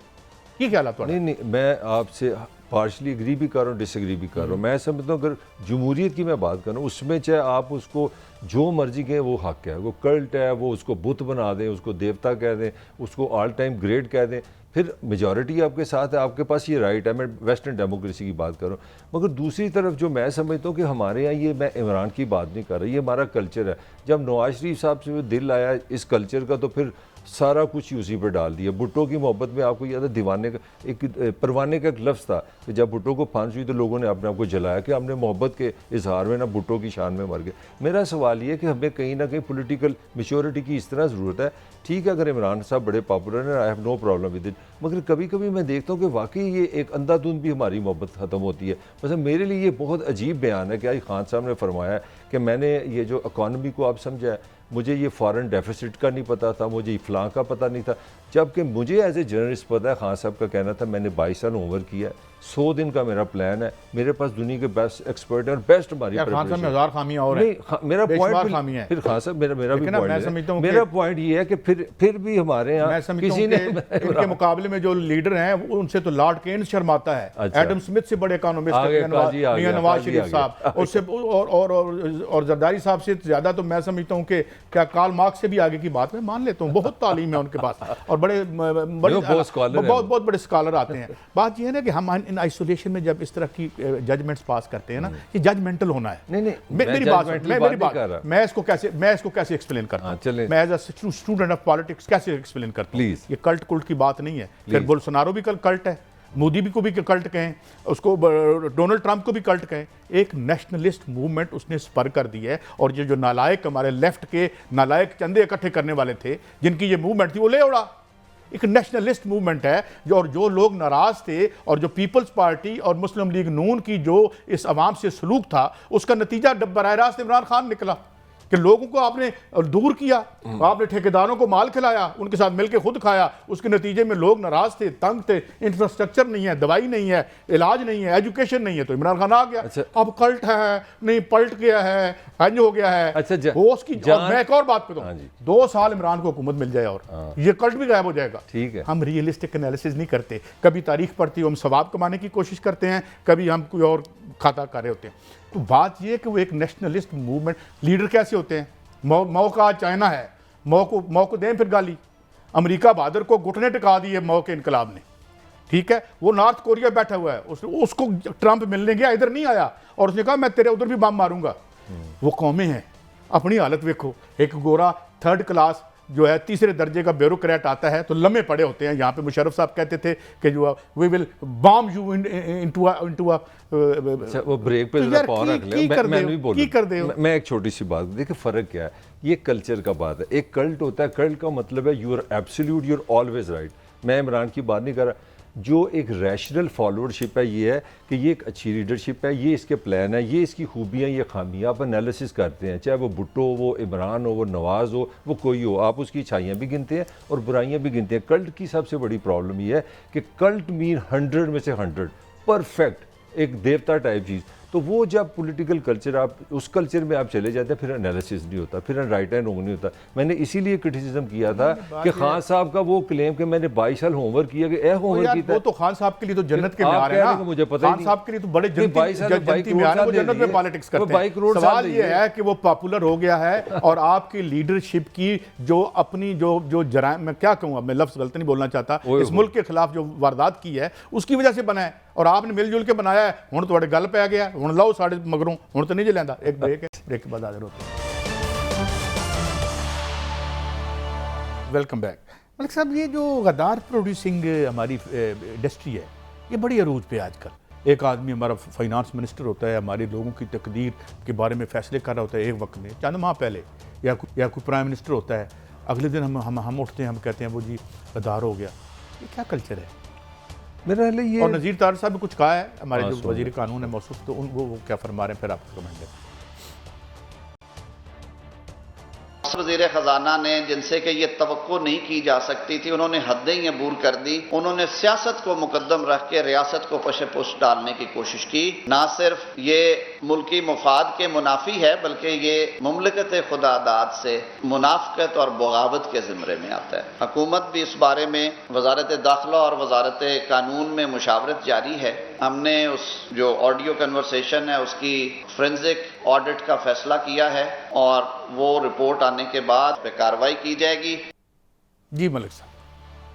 ये क्या हालत?
नहीं, मैं आपसे पार्शली एग्री भी कर रहा हूँ, डिसएग्री भी कर रहा हूँ। मैं समझता हूँ अगर जमहूरियत की मैं बात करूँ, उसमें चाहे आप उसको जो मर्जी कहें वो हक है, वो कल्ट है, वो उसको बुत बना दें, उसको देवता कह दें, उसको ऑल टाइम ग्रेट कह दें, फिर मेजॉरिटी आपके साथ है, आपके पास ये राइट है। मैं वेस्टर्न डेमोक्रेसी की बात कर रहा हूँ। मगर दूसरी तरफ जो मैं समझता हूँ कि हमारे यहाँ, ये मैं इमरान की बात नहीं कर रहा, ये हमारा कल्चर है। जब नवाज शरीफ साहब से दिल आया इस कल्चर का, तो फिर सारा कुछ ही उसी पर डाल दिया। भुट्टो की मोहब्बत में आपको याद है, दीवाने का एक परवाने का एक लफ्ज़ था कि जब भुट्टो को फांसी हुई तो लोगों ने अपने आप को जलाया कि हमने मोहब्बत के इजहार में ना भुट्टो की शान में मर गए। मेरा सवाल ये है कि हमें कहीं ना कहीं पॉलिटिकल मैच्योरिटी की इस तरह ज़रूरत है। ठीक है, अगर इमरान साहब बड़े पॉपुलर हैं, I have no problem with it, मगर कभी कभी मैं देखता हूँ कि वाकई ये एक अंधाधुंध भी हमारी मोहब्बत ख़त्म होती है। मतलब मेरे लिए ये बहुत अजीब बयान है कि आज खान साहब ने फरमाया कि मैंने ये जो इकॉनमी को आप समझा है, मुझे ये फॉरेन डेफिसिट का नहीं पता था, मुझे इफ्लां का पता नहीं था, जबकि मुझे एज ए जर्नलिस्ट पता है। खान साहब का कहना था मैंने 22 साल होमवर्क किया है, 100 दिन का मेरा प्लान है, मेरे पास दुनिया के बेस्ट एक्सपर्ट है और बेस्ट हमारी
प्रिपरेशन है। 1000 खामियां और
नहीं, मेरा पॉइंट
खामियां है।
फिर खान साहब मेरा भी पॉइंट है, मेरा पॉइंट ये है कि फिर भी हमारे यहाँ किसी ने
इनके मुकाबले में जो लीडर हैं उनसे तो लॉर्ड केन्स शर्माता है। एडम स्मिथ से बड़े इकोनॉमिस्ट मियां नवाज शरीफ साहब, उससे और जरदारी साहब से ज़्यादा तो मैं समझता हूँ कि क्या कार्ल मार्क्स से भी आगे की बात मैं मान लेता हूँ। बहुत तालीम है उनके पास और बहुत बड़े स्कॉलर आते हैं। बात यह है ना कि हम इन आइसोलेशन में जब इस तरह की जजमेंट्स पास करते हैं ना, ये जजमेंटल होना है।
नहीं,
मेरी बात मैं इसको कैसे एक्सप्लेन करता हूँ, मैं as a student of politics कैसे एक्सप्लेन करता हूँ। ये कल्ट कुल्ट की बात नहीं है। फिर बोल्सोनारो भी कल्ट है, मोदी भी को भी कल्ट कहें, उसको डोनाल्ड ट्रंप को भी कल्ट कहें। एक नेशनलिस्ट मूवमेंट उसने स्पर कर दी है, और ये जो नालायक हमारे लेफ्ट के नालायक चंदे इकट्ठे करने वाले थे जिनकी ये मूवमेंट थी, वो ले उड़ा। एक नेशनलिस्ट मूवमेंट है जो लोग नाराज थे, और जो पीपल्स पार्टी और मुस्लिम लीग नून की जो इस अवाम से सलूक था, उसका नतीजा बराह रास्त इमरान खान निकला कि लोगों को आपने दूर किया, आपने ठेकेदारों को माल खिलाया, उनके साथ मिलकर खुद खाया। उसके नतीजे में लोग नाराज थे, तंग थे, इंफ्रास्ट्रक्चर नहीं है, दवाई नहीं है, इलाज नहीं है, एजुकेशन नहीं है, तो इमरान खान आ गया।
अच्छा,
अब कल्ट है नहीं, पलट गया है, हंज हो गया है।
अच्छा,
वो उसकी मैं एक और बात पे दूं, 2 साल इमरान को हुकूमत मिल जाए और ये कल्ट भी गायब हो जाएगा।
ठीक है,
हम रियलिस्टिक एनालिसिस नहीं करते, कभी तारीख पढ़ती हम सवाब कमाने की कोशिश करते हैं, कभी हम कोई और खाता कर रहे होते हैं। तो बात यह कि वो एक नेशनलिस्ट मूवमेंट लीडर कैसे होते हैं। मौका चाइना है, मौको दें फिर गाली। अमेरिका बहादुर को घुटने टिका दिए मौ के इनकलाब ने, ठीक है। वो नॉर्थ कोरिया बैठा हुआ है, उसको ट्रंप मिलने गया, इधर नहीं आया, और उसने कहा मैं तेरे उधर भी बम मारूंगा। वो कौमें हैं, अपनी हालत देखो। एक गोरा 3rd क्लास जो है 3रे दर्जे का ब्यूरोक्रेट आता है तो लम्हे पड़े होते हैं। यहाँ पे मुशर्रफ साहब कहते थे कि जो we will bomb you into
वो ब्रेक पे जरा पावर रख ले, मैं नहीं बोलूं। मैं एक छोटी सी बात, देखिए फ़र्क क्या है, ये कल्चर का बात है। एक कल्ट होता है, कल्ट का मतलब है you are absolute, you are always right. मैं इमरान की बात नहीं कर रहा। जो एक रैशनल फॉलोअरशिप है, ये है कि ये एक अच्छी लीडरशिप है, ये इसके प्लान है, ये इसकी खूबियाँ, ये खामियाँ आप एनालिसिस करते हैं। चाहे वो भुट्टो, वो इमरान हो, वो नवाज़ हो, वो कोई हो, आप उसकी अच्छाइयाँ भी गिनते हैं और बुराइयाँ भी गिनते हैं। कल्ट की सबसे बड़ी प्रॉब्लम ये है कि कल्ट मीन 100 में से 100 परफेक्ट, एक देवता टाइप चीज़। तो वो जब पॉलिटिकल कल्चर आप उस कल्चर में आप चले जाते हैं फिर एनालिसिस नहीं होता, फिर राइट एंड रॉन्ग नहीं होता। मैंने इसीलिए क्रिटिसिज्म किया था कि खान साहब का वो क्लेम कि मैंने 22 साल होमवर्क किया कि होमवर्क किया,
वो तो खान साहब के लिए तो जन्नत के म्यार है ना,
मुझे पता ही
खान साहब के लिए तो बड़े जन्नती म्यार है, वो जन्नत में पॉलिटिक्स करते हैं। सवाल ये है कि वो पॉपुलर हो गया है और आपकी लीडरशिप की जो अपनी जो जराइम, मैं क्या कहूँगा, मैं लफ्ज़ गलत नहीं बोलना चाहता, इस मुल्क के खिलाफ जो वारदात की है उसकी वजह से बना है और आपने मिलजुल के बनाया है। हुण तुहाडे गल पै गया, हुण लाओ साढ़े मगरों, हुण तो नहीं जे लैंदा। एक ब्रेक है, ब्रेक के बाद हाजिर होते हैं। Welcome back. मलिक साहब, ये जो गद्दार प्रोड्यूसिंग हमारी इंडस्ट्री है ये बड़ी अरूज पे आजकल। एक आदमी हमारा फाइनेंस मिनिस्टर होता है, हमारे लोगों की तकदीर के बारे में फैसले कर रहा होता है एक वक्त में, चंद माह पहले, या कोई प्राइम मिनिस्टर होता है, अगले दिन हम उठते हैं, हम कहते हैं वो जी गद्दार हो गया। ये क्या कल्चर है
मेरा ये?
और नज़ीर तार साहब ने कुछ कहा है, हमारे जो वजीर कानून है मौसूफ, तो वो क्या फरमा रहे हैं, फिर आपको कमेंट है।
वज़ीर ख़जाना ने, जिनसे कि ये तवक्को नहीं की जा सकती थी, उन्होंने हदें ही अबूर कर दी। उन्होंने सियासत को मुकद्दम रख के रियासत को पशे पुष्ट डालने की कोशिश की। ना सिर्फ ये मुल्की मुफाद के मुनाफी है बल्कि ये मुमलिकत खुदादाद से मुनाफकत और बगावत के ज़िम्रे में आता है। हुकूमत भी इस बारे में वजारत दाखिला और वजारत कानून में मुशावरत जारी है। हमने उस जो ऑडियो कन्वर्सेशन है उसकी फोरेंसिक ऑडिट का फैसला किया है और वो रिपोर्ट आने के बाद पे कार्रवाई की जाएगी।
जी मलिक साहब,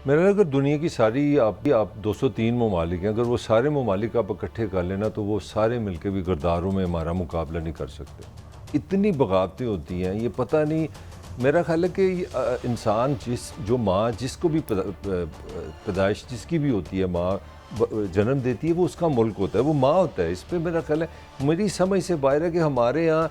मेरा अगर दुनिया की सारी आप 203 ममालिक हैं, अगर वो सारे ममालिक आप इकट्ठे कर लेना तो वो सारे मिलकर भी गद्दारों में हमारा मुकाबला नहीं कर सकते। इतनी बगावतें होती हैं, ये पता नहीं। मेरा ख्याल है कि इंसान जो माँ जिसको भी पैदाइश जिसकी भी होती है, माँ जन्म देती है, वो उसका मुल्क होता है, वो माँ होता है। इस पर मेरा ख्याल है, मेरी समझ से बाहर है कि हमारे यहाँ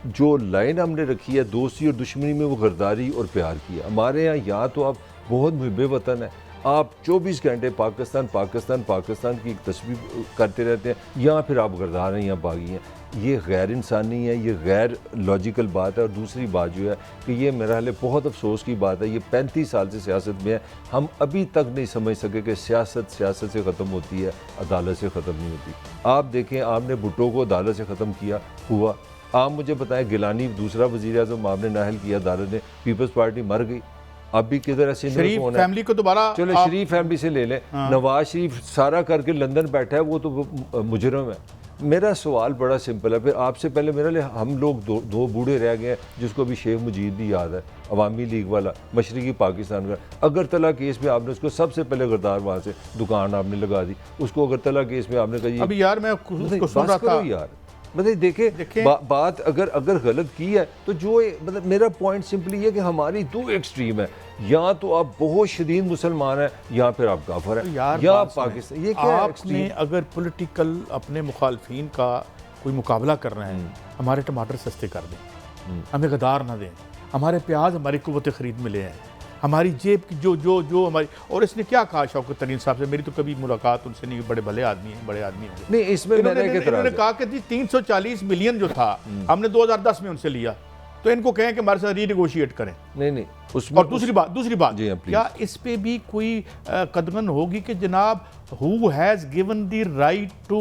जो लाइन हमने रखी है दोस्ती और दुश्मनी में, वो गद्दारी और प्यार की है। हमारे यहाँ तो आप बहुत मुहिब वतन है, आप 24 घंटे पाकिस्तान पाकिस्तान पाकिस्तान की तस्वीर करते रहते हैं, यहाँ फिर आप गद्दार हैं, यहाँ बागी हैं। ये गैर इंसानी है, ये गैर लॉजिकल बात है। और दूसरी बात जो है कि ये मेरा हाल बहुत अफसोस की बात है, ये 35 साल से सियासत में है, हम अभी तक नहीं समझ सके कि सियासत से ख़त्म होती है, अदालत से ख़त्म नहीं होती। आप देखें, आपने भुट्टो को अदालत से ख़त्म किया, हुआ। आप मुझे बताएं, गिलानी दूसरा वज़ीर आज़म आपने नाहल किया, अदालत ने, पीपल्स पार्टी मर गई। अब भी किधर है?
शरीफ फैमिली को दोबारा,
चलो शरीफ फैमिली से ले लें। नवाज शरीफ सारा करके लंदन बैठा है, वो तो मुजरम है। मेरा सवाल बड़ा सिंपल है, फिर आपसे पहले मेरा लिए हम लोग दो बूढ़े रह गए हैं, जिसको भी शेख मुजीब भी याद है, अवामी लीग वाला, मशरकी पाकिस्तान का। अगरतला केस में आपने उसको सबसे पहले गद्दार वहाँ से दुकान आपने लगा दी, उसको अगरतला केस में आपने कहा
अभी यार मैं उसको सुन रहा था
यार, मतलब देखे बात अगर गलत की है तो जो मतलब मेरा पॉइंट सिंपली है कि हमारी दो एक्सट्रीम है, या तो आप बहुत शदीद मुसलमान हैं या फिर आप काफिर हैं, या पाकिस्तान। ये क्या
आपने अगर पॉलिटिकल अपने मुखालफीन का कोई मुकाबला करना है, हमारे टमाटर सस्ते कर दें, हमें गद्दार ना दें, हमारे प्याज हमारी कुव्वत खरीद में ले आए, हमारी जेब की जो हमारी। और इसने क्या कहा शौकत तरीन साहब से, मेरी तो कभी मुलाकात उनसे नहीं, बड़े भले आदमी हैं, बड़े आदमी हैं।
नहीं, इसमें
इन्होंने कहा कि 340 मिलियन जो था हमने 2010 में उनसे लिया, तो इनको कहें कि हमारे साथ रीनेगोशिएट करें।
नहीं उसमें। और दूसरी बात
क्या इस पे भी कोई कदगन होगी कि जनाब who has given the right to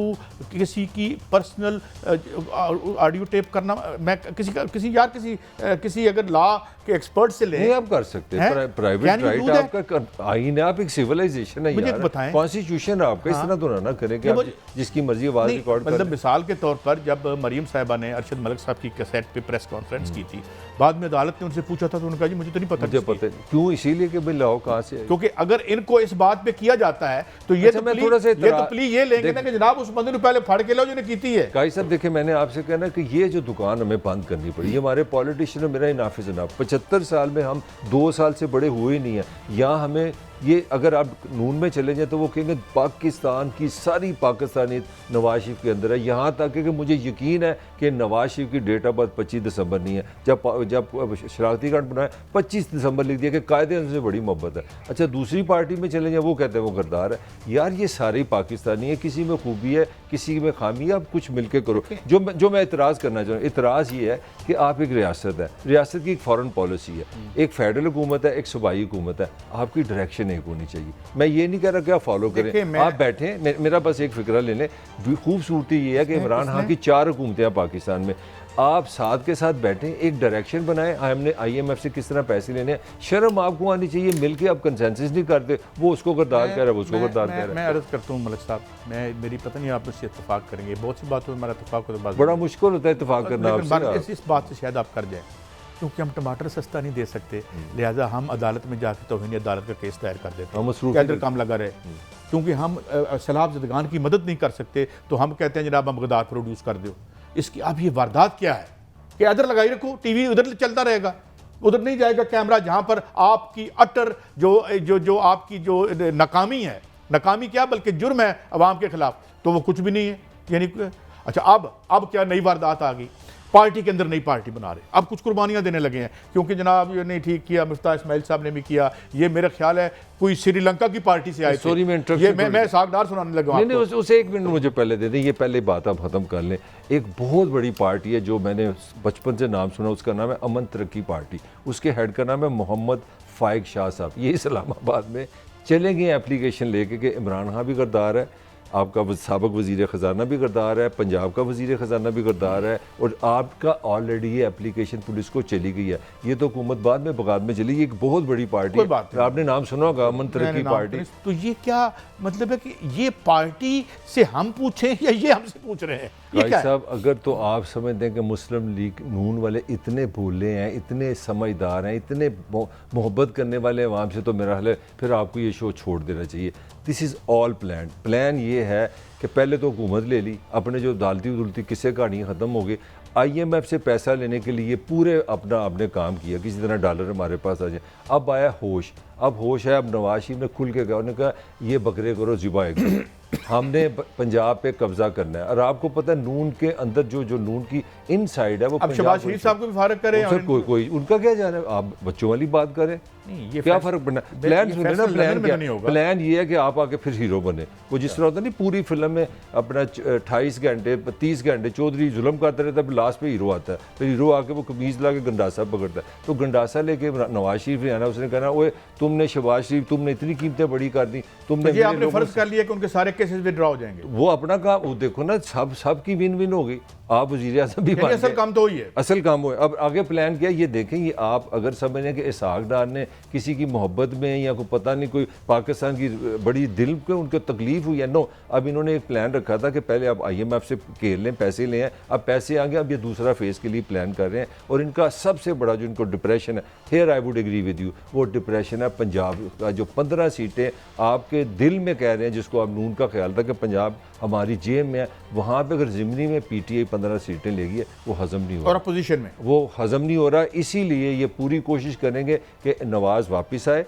किसी की पर्सनल ऑडियो टेप करना? मैं किसी अगर लॉ के एक्सपर्ट से ले
आप कर सकते हैं, प्राइवेट राइट आपका आईन है, आप एक सिविलाइजेशन है,
मुझे बताएं,
कॉन्स्टिट्यूशन है आपका। इस तरह तो ना करें कि जिसकी मर्जी आवाज रिकॉर्ड कर।
मतलब मिसाल के तौर पर जब मरीम साहिबा ने अरशद मलिक साहब की कैसेट पे प्रेस कॉन्फ्रेंस की थी, बाद में अदालत ने उनसे पूछा था तो उन्होंने कहा जी मुझे तो नहीं पता।
मुझे पता क्यों? इसीलिए कि भाई लाओ कहाँ से,
क्योंकि अगर इनको इस बात पे किया जाता है तो ये तो प्ली ये लेंगे ना कि जनाब उस बंदे ने पहले फाड़ के लो जो ने की है।
काई साहब देखिए, मैंने आपसे कहना कि ये जो दुकान हमें बंद करनी पड़ी, ये हमारे पॉलिटिशियन मेरा इनाफे जनाब 75 साल में हम 2 साल से बड़े हुए नहीं है। यहाँ हमें ये अगर आप नून में चले जाए तो वो कहेंगे पाकिस्तान की सारी पाकिस्तानी नवाज शरीफ के अंदर है। यहाँ तक कि मुझे यकीन है कि नवाज शरीफ की डेट ऑफ बर्थ 25 दिसंबर नहीं है। जब शरारती कार्ड बनाया 25 दिसंबर लिख दिया कि कायदे से बड़ी मोहब्बत है। अच्छा, दूसरी पार्टी में चले जाए, वो कहते हैं वो गद्दार है। यार ये सारे पाकिस्तानी है, किसी में खूबी है किसी में खामी है, आप कुछ मिल के करो। जो मैं इतराज़ करना चाहूँ, इतराज़ ये है कि आप एक रियासत है, रियासत की एक फॉरेन पॉलिसी है, एक फेडरल हुकूमत है, एक सूबाई हुकूमत है, आपकी डायरेक्शन नहीं होनी चाहिए। मैं ये नहीं कह रहा कि आप फॉलो करें, आप बैठें, मेरा बस एक फिक्रा ले लें। खूबसूरती ये है कि इमरान खान की 4 हुकूमतें हैं पाकिस्तान में, आप साथ के साथ बैठें, एक डायरेक्शन बनाएं, हमने IMF से किस तरह पैसे लेने हैं। शर्म आपको आनी चाहिए, मिलके आप कंसेंसस नहीं करते, वो उसको गद्दार कह रहा है, वो उसको गद्दार कह रहा है।
मैं अर्ज करता हूँ मलिक साहब, मेरी पता नहीं आप इससे इत्तेफाक करेंगे, बहुत सी बातों में हमारा इत्तेफाक होता है,
बड़ा मुश्किल होता है इत्तेफाक करना आपसे।
इस बात से शायद आप कर जाएं, क्योंकि हम टमाटर सस्ता नहीं दे सकते, लिहाजा हम अदालत में जाकर तौहीन अदालत का केस दायर कर देते हैं, कैदर काम लगा रहे, क्योंकि हम सैलाब ज़दगान की मदद नहीं कर सकते, तो हम कहते हैं जनाब हम गद्दार प्रोड्यूस कर दो। इसकी अब ये वारदात क्या है कि इधर लगाई रखो, टीवी उधर चलता रहेगा, उधर नहीं जाएगा कैमरा, जहां पर आपकी अटर जो आपकी जो नाकामी है, नाकामी क्या बल्कि जुर्म है अवाम के खिलाफ, तो वो कुछ भी नहीं है। यानी अच्छा अब क्या नई वारदात आ गई, पार्टी के अंदर नई पार्टी बना रहे, अब कुछ कुर्बानियां देने लगे हैं, क्योंकि जनाब ये नहीं ठीक किया, मुफ्ता इस्माइल साहब ने भी किया, ये मेरा ख्याल है कोई श्रीलंका की पार्टी से आए थे।
सॉरी
मैं सागदार सुनाने लगा।
नहीं उसे 1 मिनट मुझे पहले दे दें, ये पहले बात आप खत्म कर लें। एक बहुत बड़ी पार्टी है जो मैंने बचपन से नाम सुना, उसका नाम है अमन तरक्की पार्टी, उसके हेड का नाम है मोहम्मद फाइक शाह साहब। ये इस्लामाबाद में चले गए एप्लीकेशन लेके कि इमरान खान भी गद्दार है, आपका साबिक वज़ीर ख़जाना भी गद्दार है, पंजाब का वज़ीर ख़जाना भी गद्दार है, और आपका ऑलरेडी ये एप्लीकेशन पुलिस को चली गई है। ये तो हुकूमत बाद में बगाद में चली, ये एक बहुत बड़ी पार्टी है, आपने नाम सुना होगा अमन तरक्की पार्टी।
तो ये क्या मतलब है कि ये पार्टी से हम पूछें या ये हमसे पूछ रहे हैं?
भाई साहब, अगर तो आप समझते हैं कि मुस्लिम लीग नून वाले इतने भोले हैं, इतने समझदार हैं, इतने मोहब्बत करने वाले अवाम से, तो मेरा ख्याल है फिर आपको ये शो छोड़ देना चाहिए। दिस इज़ ऑल प्लान ये है कि पहले तो हुकूमत ले ली, अपने जो दालती उदलती किस्से कहानी ख़त्म हो गई, IMF से पैसा लेने के लिए पूरे आपने काम किया, किसी तरह डॉलर हमारे पास आ जाए। अब आया होश, अब होश है, अब नवाज शरीफ ने खुल के कहा, उन्होंने कहा ये बकरे करो ज़िबा करो, हमने पंजाब पे कब्जा करना है। और आपको पता है नून के अंदर जो नून की इनसाइड है वो
अब शहबाज शरीफ साहब को भी फारग करें,
कोई उनका क्या जाना है, आप बच्चों वाली बात करें, ये क्या फर्क पड़ना। प्लान सुने ना, प्लान ये है कि आप आके फिर हीरो बने। वो जिस तरह होता है नहीं, पूरी फिल्म में अपना 28 घंटे 30 घंटे चौधरी जुल्म करता रहता है, लास्ट पे हीरो आता है, फिर हीरो आके वो कमीज ला के गंडासा पकड़ता है। तो गंडासा लेके नवाज शरीफ ने आना, उसने कहना ओए तुमने शहबाज शरीफ, तुमने इतनी कीमतें बड़ी कर दी, तुमने
आपने फर्ज कर लिया कि उनके सारे केसेस विड्रॉ हो जाएंगे।
वो अपना काम, वो देखो ना, सब की विन विन हो गई, आप वज़ीर आज़म भी बन गए,
असल काम तो वही है,
असल काम हुआ। अब आगे प्लान किया, ये देखें, ये आप अगर समझें कि इसहाक डार ने किसी की मोहब्बत में या कोई पता नहीं कोई पाकिस्तान की बड़ी दिल को उनको तकलीफ हुई है, नो, अब इन्होंने एक प्लान रखा था कि पहले आप IMF से घेर लें, पैसे लें, अब पैसे आ गए, अब ये दूसरा फेज़ के लिए प्लान कर रहे हैं। और इनका सबसे बड़ा जो इनको डिप्रेशन है, here I would agree with you, वो डिप्रेशन है पंजाब का, जो 15 सीटें आपके दिल में कह रहे हैं, जिसको अब नून का ख्याल था कि पंजाब हमारी जेब में है, वहाँ पे अगर ज़िमनी में PTI 15 सीटें लेगी है, वो हज़म नहीं हो रहा,
और अपोजिशन में
वो हज़म नहीं हो रहा। इसीलिए ये पूरी कोशिश करेंगे कि नवाज़ वापस आए,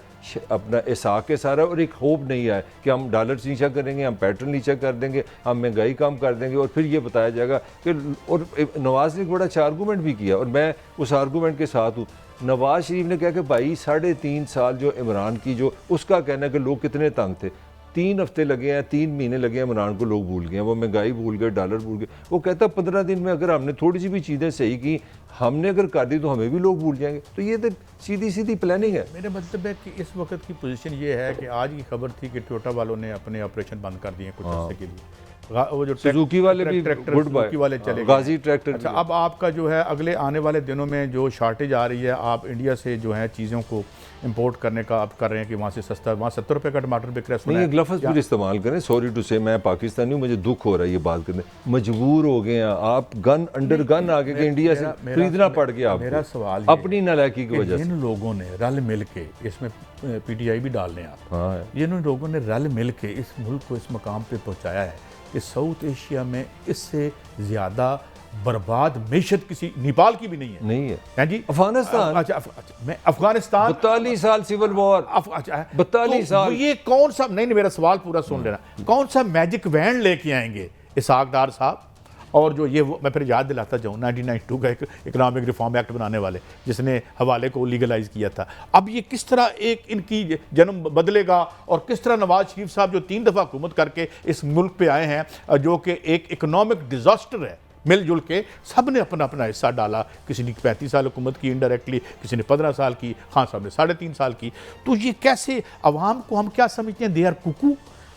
अपना इसहाक के सारा, और एक होप नहीं आए कि हम डॉलर नीचा करेंगे, हम पेट्रोल नीचा कर देंगे, हम महंगाई कम कर देंगे, और फिर ये बताया जाएगा कि, और नवाज़ ने एक बड़ा अच्छा आर्गूमेंट भी किया, और मैं उस आर्गूमेंट के साथ हूँ। नवाज़ शरीफ ने कहा कि भाई 3.5 साल जो इमरान की, जो उसका कहना है कि लोग कितने तंग थे, 3 हफ्ते लगे हैं, 3 महीने लगे हैं, इमरान को लोग भूल गए, वो महंगाई भूल गए, डॉलर भूल गए। वो कहता 15 दिन में अगर हमने थोड़ी सी भी चीज़ें सही की, हमने अगर कर दी, तो हमें भी लोग भूल जाएंगे। तो ये तो सीधी प्लानिंग है।
मेरा मतलब है कि इस वक्त की पोजीशन ये है कि आज की खबर थी कि टोयोटा वालों ने अपने ऑपरेशन बंद कर दिए कुछ अर्से के लिए, वो जो
सुजुकी वाले भी गुड बाय,
वाले चले
गाजी ट्रैक्टर।
अच्छा, अब आपका जो है अगले आने वाले दिनों में जो शॉर्टेज आ रही है, आप इंडिया से जो है चीज़ों को इंपोर्ट करने का आप कर रहे हैं कि वहाँ से सस्ता, वहाँ 70 रुपये का टमाटर बिक रहा है।
नहीं, लफ्ज़ फिर इस्तेमाल करें, सॉरी टू से, मैं पाकिस्तानी हूँ, मुझे दुख हो रहा है ये बात करने, मजबूर हो गए हैं आप, गन अंडर गन आगे के इंडिया से खरीदना पड़ गया आपको।
मेरा सवाल
अपनी नालायकी की वजह से
जिन लोगों ने रल मिल के, इसमें PTI भी डाल लें आप,
हाँ,
जिन लोगों ने रल मिल के इस मुल्क को इस मकाम पे पहुँचाया है, इस साउथ एशिया में इससे ज़्यादा बर्बाद मैशत किसी, नेपाल की भी नहीं है जी,
अफगानिस्तान।
अच्छा, मैं अफगानिस्तान
42 साल सिविल वॉर, 42 साल।
ये कौन सा, नहीं मेरा सवाल पूरा सुन लेना, कौन सा मैजिक वैन लेके आएंगे इसहाक डार साहब, और जो ये मैं फिर याद दिलाता जाऊँ 1992 का एक इकनॉमिक रिफॉर्म एक्ट बनाने वाले, जिसने हवाले को लीगलाइज किया था। अब ये किस तरह एक इनकी जन्म बदलेगा, और किस तरह नवाज शरीफ साहब जो 3 दफ़ा हुकूमत करके इस मुल्क पे आए हैं, जो कि एक इकनॉमिक डिजास्टर है मिलजुल के सब ने अपना अपना हिस्सा डाला। किसी ने 35 साल हुकूमत की इनडायरेक्टली, किसी ने 15 साल की, खान साहब ने 3.5 साल की। तो ये कैसे अवाम को हम क्या समझते हैं, दे आर कुकू,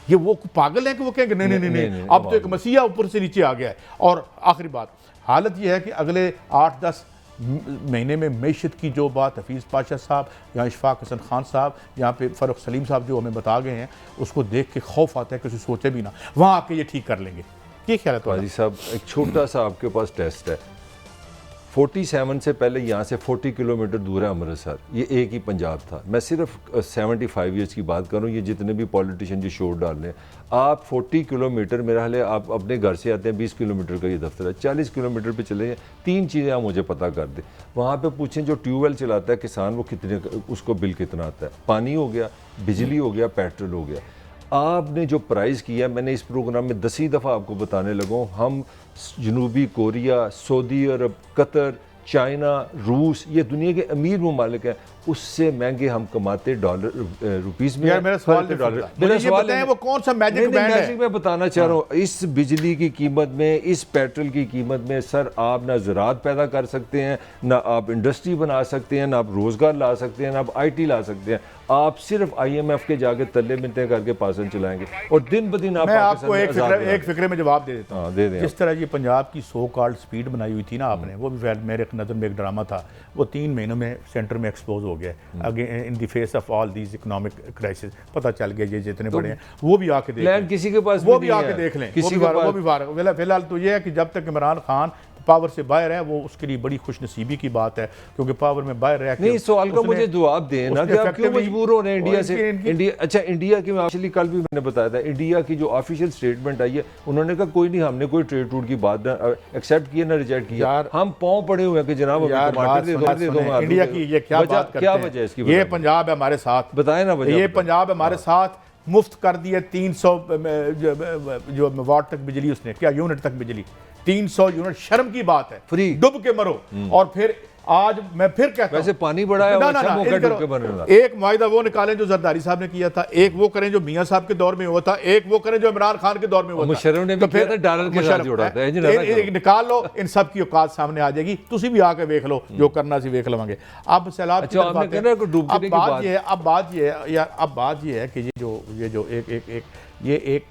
ये वो पागल हैं कि वो कहेंगे नहीं नहीं नहीं, नहीं अब तो एक मसीहा ऊपर से नीचे आ गया है। और आखिरी बात, हालत ये है कि अगले 8-10 महीने में मैशत की जो बात हफीज़ पाशा साहब या इशफाक हसन खान साहब, यहाँ पे फ़ारूक सलीम साहब जो हमें बता गए हैं, उसको देख के खौफ आता है कि सोचे भी ना वहाँ आके ये ठीक कर लेंगे। ये ख्याल है तो
हाजी साहब, एक छोटा सा आपके पास टेस्ट है। 47 से पहले यहाँ से 40 किलोमीटर दूर है अमृतसर, ये एक ही पंजाब था। मैं सिर्फ 75 ईयर्स की बात करूँ, ये जितने भी पॉलिटिशियन जो शोर डाल रहे हैं, आप 40 किलोमीटर, मेरा हाल है आप अपने घर से आते हैं 20 किलोमीटर का ये दफ्तर है, 40 किलोमीटर पे चले जाएं, 3 चीज़ें आप मुझे पता कर दें। वहाँ पे पूछें जो ट्यूबवेल चलाता है किसान, वो कितने, उसको बिल कितना आता है, पानी हो गया, बिजली हो गया, पेट्रोल हो गया। आपने जो प्राइस किया, मैंने इस प्रोग्राम में 10 दफ़ा आपको बताने लगूँ, हम जनूबी कोरिया, सऊदी अरब, कतर, चाइना, रूस, ये दुनिया के अमीर ममालिक हैं, उससे महंगे हम कमाते डॉलर रुपीस में।
यार मेरा सवाल
मेरा सवाल
है वो कौन सा मैजिक बैंड है?
मैं बताना चाह रहा हूँ, इस बिजली की कीमत में, इस पेट्रोल की कीमत में सर, आप ना ज़राअत पैदा कर सकते हैं, ना आप इंडस्ट्री बना सकते हैं, ना आप रोज़गार ला सकते हैं, ना आप IT ला सकते हैं। आप सिर्फ IMF के जाके तल्ले मिलते करके पासन चलाएंगे और दिन ब दिन आप।
मैं आपको एक फिक्रे में जवाब दे देता हूँ।
दे दें।
जिस तरह ये पंजाब की सो कॉल्ड स्पीड बनाई हुई थी ना आपने, वो भी मेरे नज़र में एक ड्रामा था, वो 3 महीनों में सेंटर में एक्सपोज हो गया again in the face of all these economic crisis. पता चल गया ये जितने बड़े हैं, वो भी आके देख लें,
किसी के पास
वो भी आके देख लें, वो भी फिलहाल तो ये है कि जब तक इमरान खान पावर से बाहर है, वो उसके लिए बड़ी खुशनसीबी की बात है, क्योंकि पावर में बाहर रह के
नहीं, सवाल का मुझे जवाब दें ना कि आप क्यों मजबूर हो रहे हैं इंडिया से। इंडिया, अच्छा इंडिया की, एक्चुअली कल भी मैंने बताया था, इंडिया की जो ऑफिशियल स्टेटमेंट आई है, उन्होंने कहा कोई नहीं, हमने कोई ट्रेड रूट की बात ना एक्सेप्ट किया ना रिजेक्ट किया। हम पाँव पड़े हुए हैं कि जनाब टमाटर दे दो।
इंडिया की ये क्या बात करते हैं?
क्या वजह है इसकी?
ये पंजाब है हमारे साथ,
बताए ना वजह।
ये पंजाब हमारे साथ मुफ्त कर दिए 300 जो वाट तक बिजली, उसने क्या यूनिट तक बिजली, 300 यूनिट, शर्म की बात है,
फ्री
डूब के मरो। और फिर आज मैं फिर कहता हूं,
वैसे पानी बढ़ा है, एक
मुआहिदा वो निकालें जो जरदारी साहब ने किया था, एक वो करें जो मियां साहब के दौर में हुआ था, एक वो करें जो इमरान खान के दौर में हुआ था।
मुशर्रफ ने भी किया था, डॉलर के साथ जोड़ा था।
एक निकाल लो, इन सब की औकात सामने आ जाएगी, तुसी भी आके देख लो, जो करना सी देख लवांगे। अब सैलाब की बात ये है कि ये एक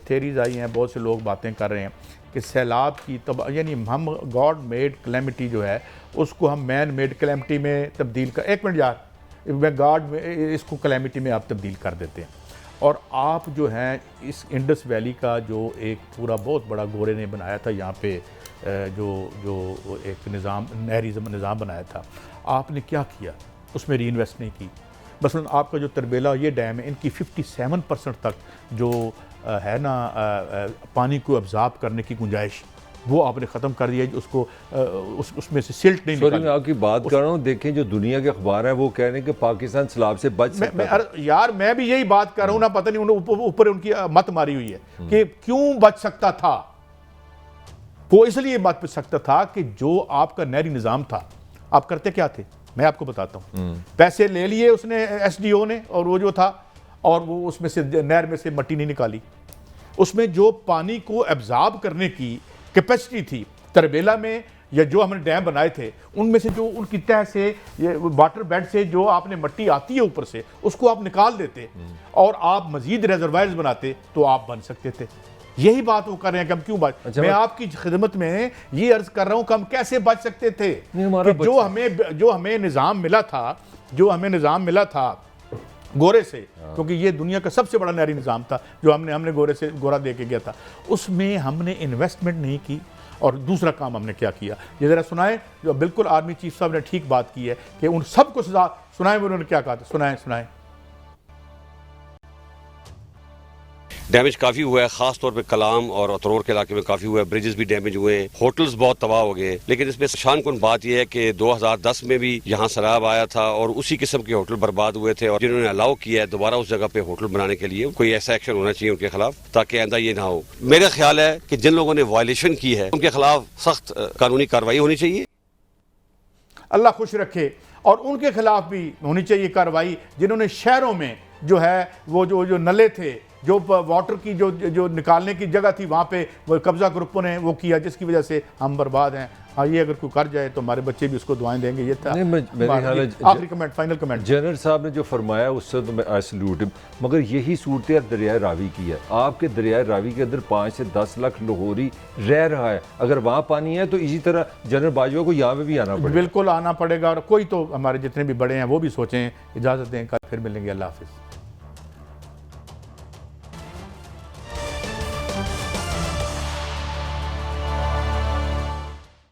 थेरीज आई हैं, बहुत से लोग बातें कर रहे हैं कि सैलाब की यानी हम गॉड मेड क्लैमिटी जो है उसको हम मैन मेड क्लैमिटी में तब्दील कर, एक मिनट यार, मैं गॉड में इसको क्लैमिटी में आप तब्दील कर देते हैं। और आप जो हैं इस इंडस वैली का जो एक पूरा बहुत बड़ा गोरे ने बनाया था यहाँ पे, जो एक निज़ाम, नहरी निज़ाम बनाया था, आपने क्या किया? उसमें री इन्वेस्ट नहीं की। मसलन आपका जो तरबेला ये डैम है, इनकी 57% तक जो है ना पानी को अब्ज़ॉर्ब करने की गुंजाइश, वो आपने ख़त्म कर दिया। उसको उसमें से सिल्ट नहीं निकाली।
मैं आपकी बात कर रहा हूँ, देखें जो दुनिया के अखबार हैं वो कह रहे हैं कि पाकिस्तान सैलाब से बच सकता है।
यार मैं भी यही बात कर रहा हूँ ना, पता नहीं उन्होंने ऊपर उनकी मत मारी हुई है कि क्यों बच सकता था। वो इसलिए बच सकता था कि जो आपका नहरी निज़ाम था, आप करते क्या थे, मैं आपको बताता हूँ। पैसे ले लिए उसने SDO ने, और वो जो था, और वो उसमें से नहर में से मट्टी नहीं निकाली। उसमें जो पानी को एब्जॉर्ब करने की कैपेसिटी थी तरबेला में, या जो हमने डैम बनाए थे उनमें से जो उनकी तह से, ये वाटर बेड से जो आपने मट्टी आती है ऊपर से, उसको आप निकाल देते और आप मजीद रिजर्वायर्स बनाते, तो आप बन सकते थे। यही बात वो कर रहे हैं कि हम क्यों बच। अच्छा, मैं आपकी खिदमत में ये अर्ज कर रहा हूं कि हम कैसे बच सकते थे कि जो हमें निज़ाम मिला था गोरे से, क्योंकि ये दुनिया का सबसे बड़ा नहरी निज़ाम था जो हमने गोरा दे के गया था, उसमें हमने इन्वेस्टमेंट नहीं की। और दूसरा काम हमने क्या किया, ये ज़रा सुनाए, जो बिल्कुल आर्मी चीफ साहब ने ठीक बात की है कि उन सबको सुनाए, उन्होंने क्या कहा था, सुनाए।
डैमेज काफ़ी हुआ है, खास तौर पे कलाम और अतरोर के इलाके में काफ़ी हुआ है, ब्रिजेस भी डैमेज हुए हैं, होटल्स बहुत तबाह हो गए। लेकिन इसमें शानकुन बात यह है कि 2010 में भी यहाँ सैलाब आया था और उसी किस्म के होटल बर्बाद हुए थे, और जिन्होंने अलाउ किया है दोबारा उस जगह पे होटल बनाने के लिए, कोई ऐसा एक्शन होना चाहिए उनके खिलाफ ताकि आइंदा ये ना हो। मेरा ख्याल है कि जिन लोगों ने वायलेशन की है उनके खिलाफ सख्त कानूनी कार्रवाई होनी चाहिए।
अल्लाह खुश रखे। और उनके खिलाफ भी होनी चाहिए कार्रवाई जिन्होंने शहरों में जो है वो जो नले थे जो वाटर की जो जो निकालने की जगह थी वहाँ पे वो कब्जा ग्रुपों ने वो किया, जिसकी वजह से हम बर्बाद हैं। हाँ, ये अगर कोई कर जाए तो हमारे बच्चे भी उसको दुआएं देंगे। ये था
मेरे ख्याल है
आखिरी कमेंट, फाइनल कमेंट।
जनरल साहब ने जो फरमाया उससे तो मैं आई सल्यूट हिम, मगर यही सूरत यार दरियाए रावी की है। आपके दरियाए रावी के अंदर 5 से 10 लाख लाहौरी रह रहा है, अगर वहाँ पानी है तो इसी तरह जनरल बाजवा को यहाँ पे भी आना पड़ेगा।
बिल्कुल आना पड़ेगा, और कोई तो हमारे जितने भी बड़े हैं वो भी सोचें। इजाज़त दें, कल फिर मिलेंगे। अल्लाह हाफिज़।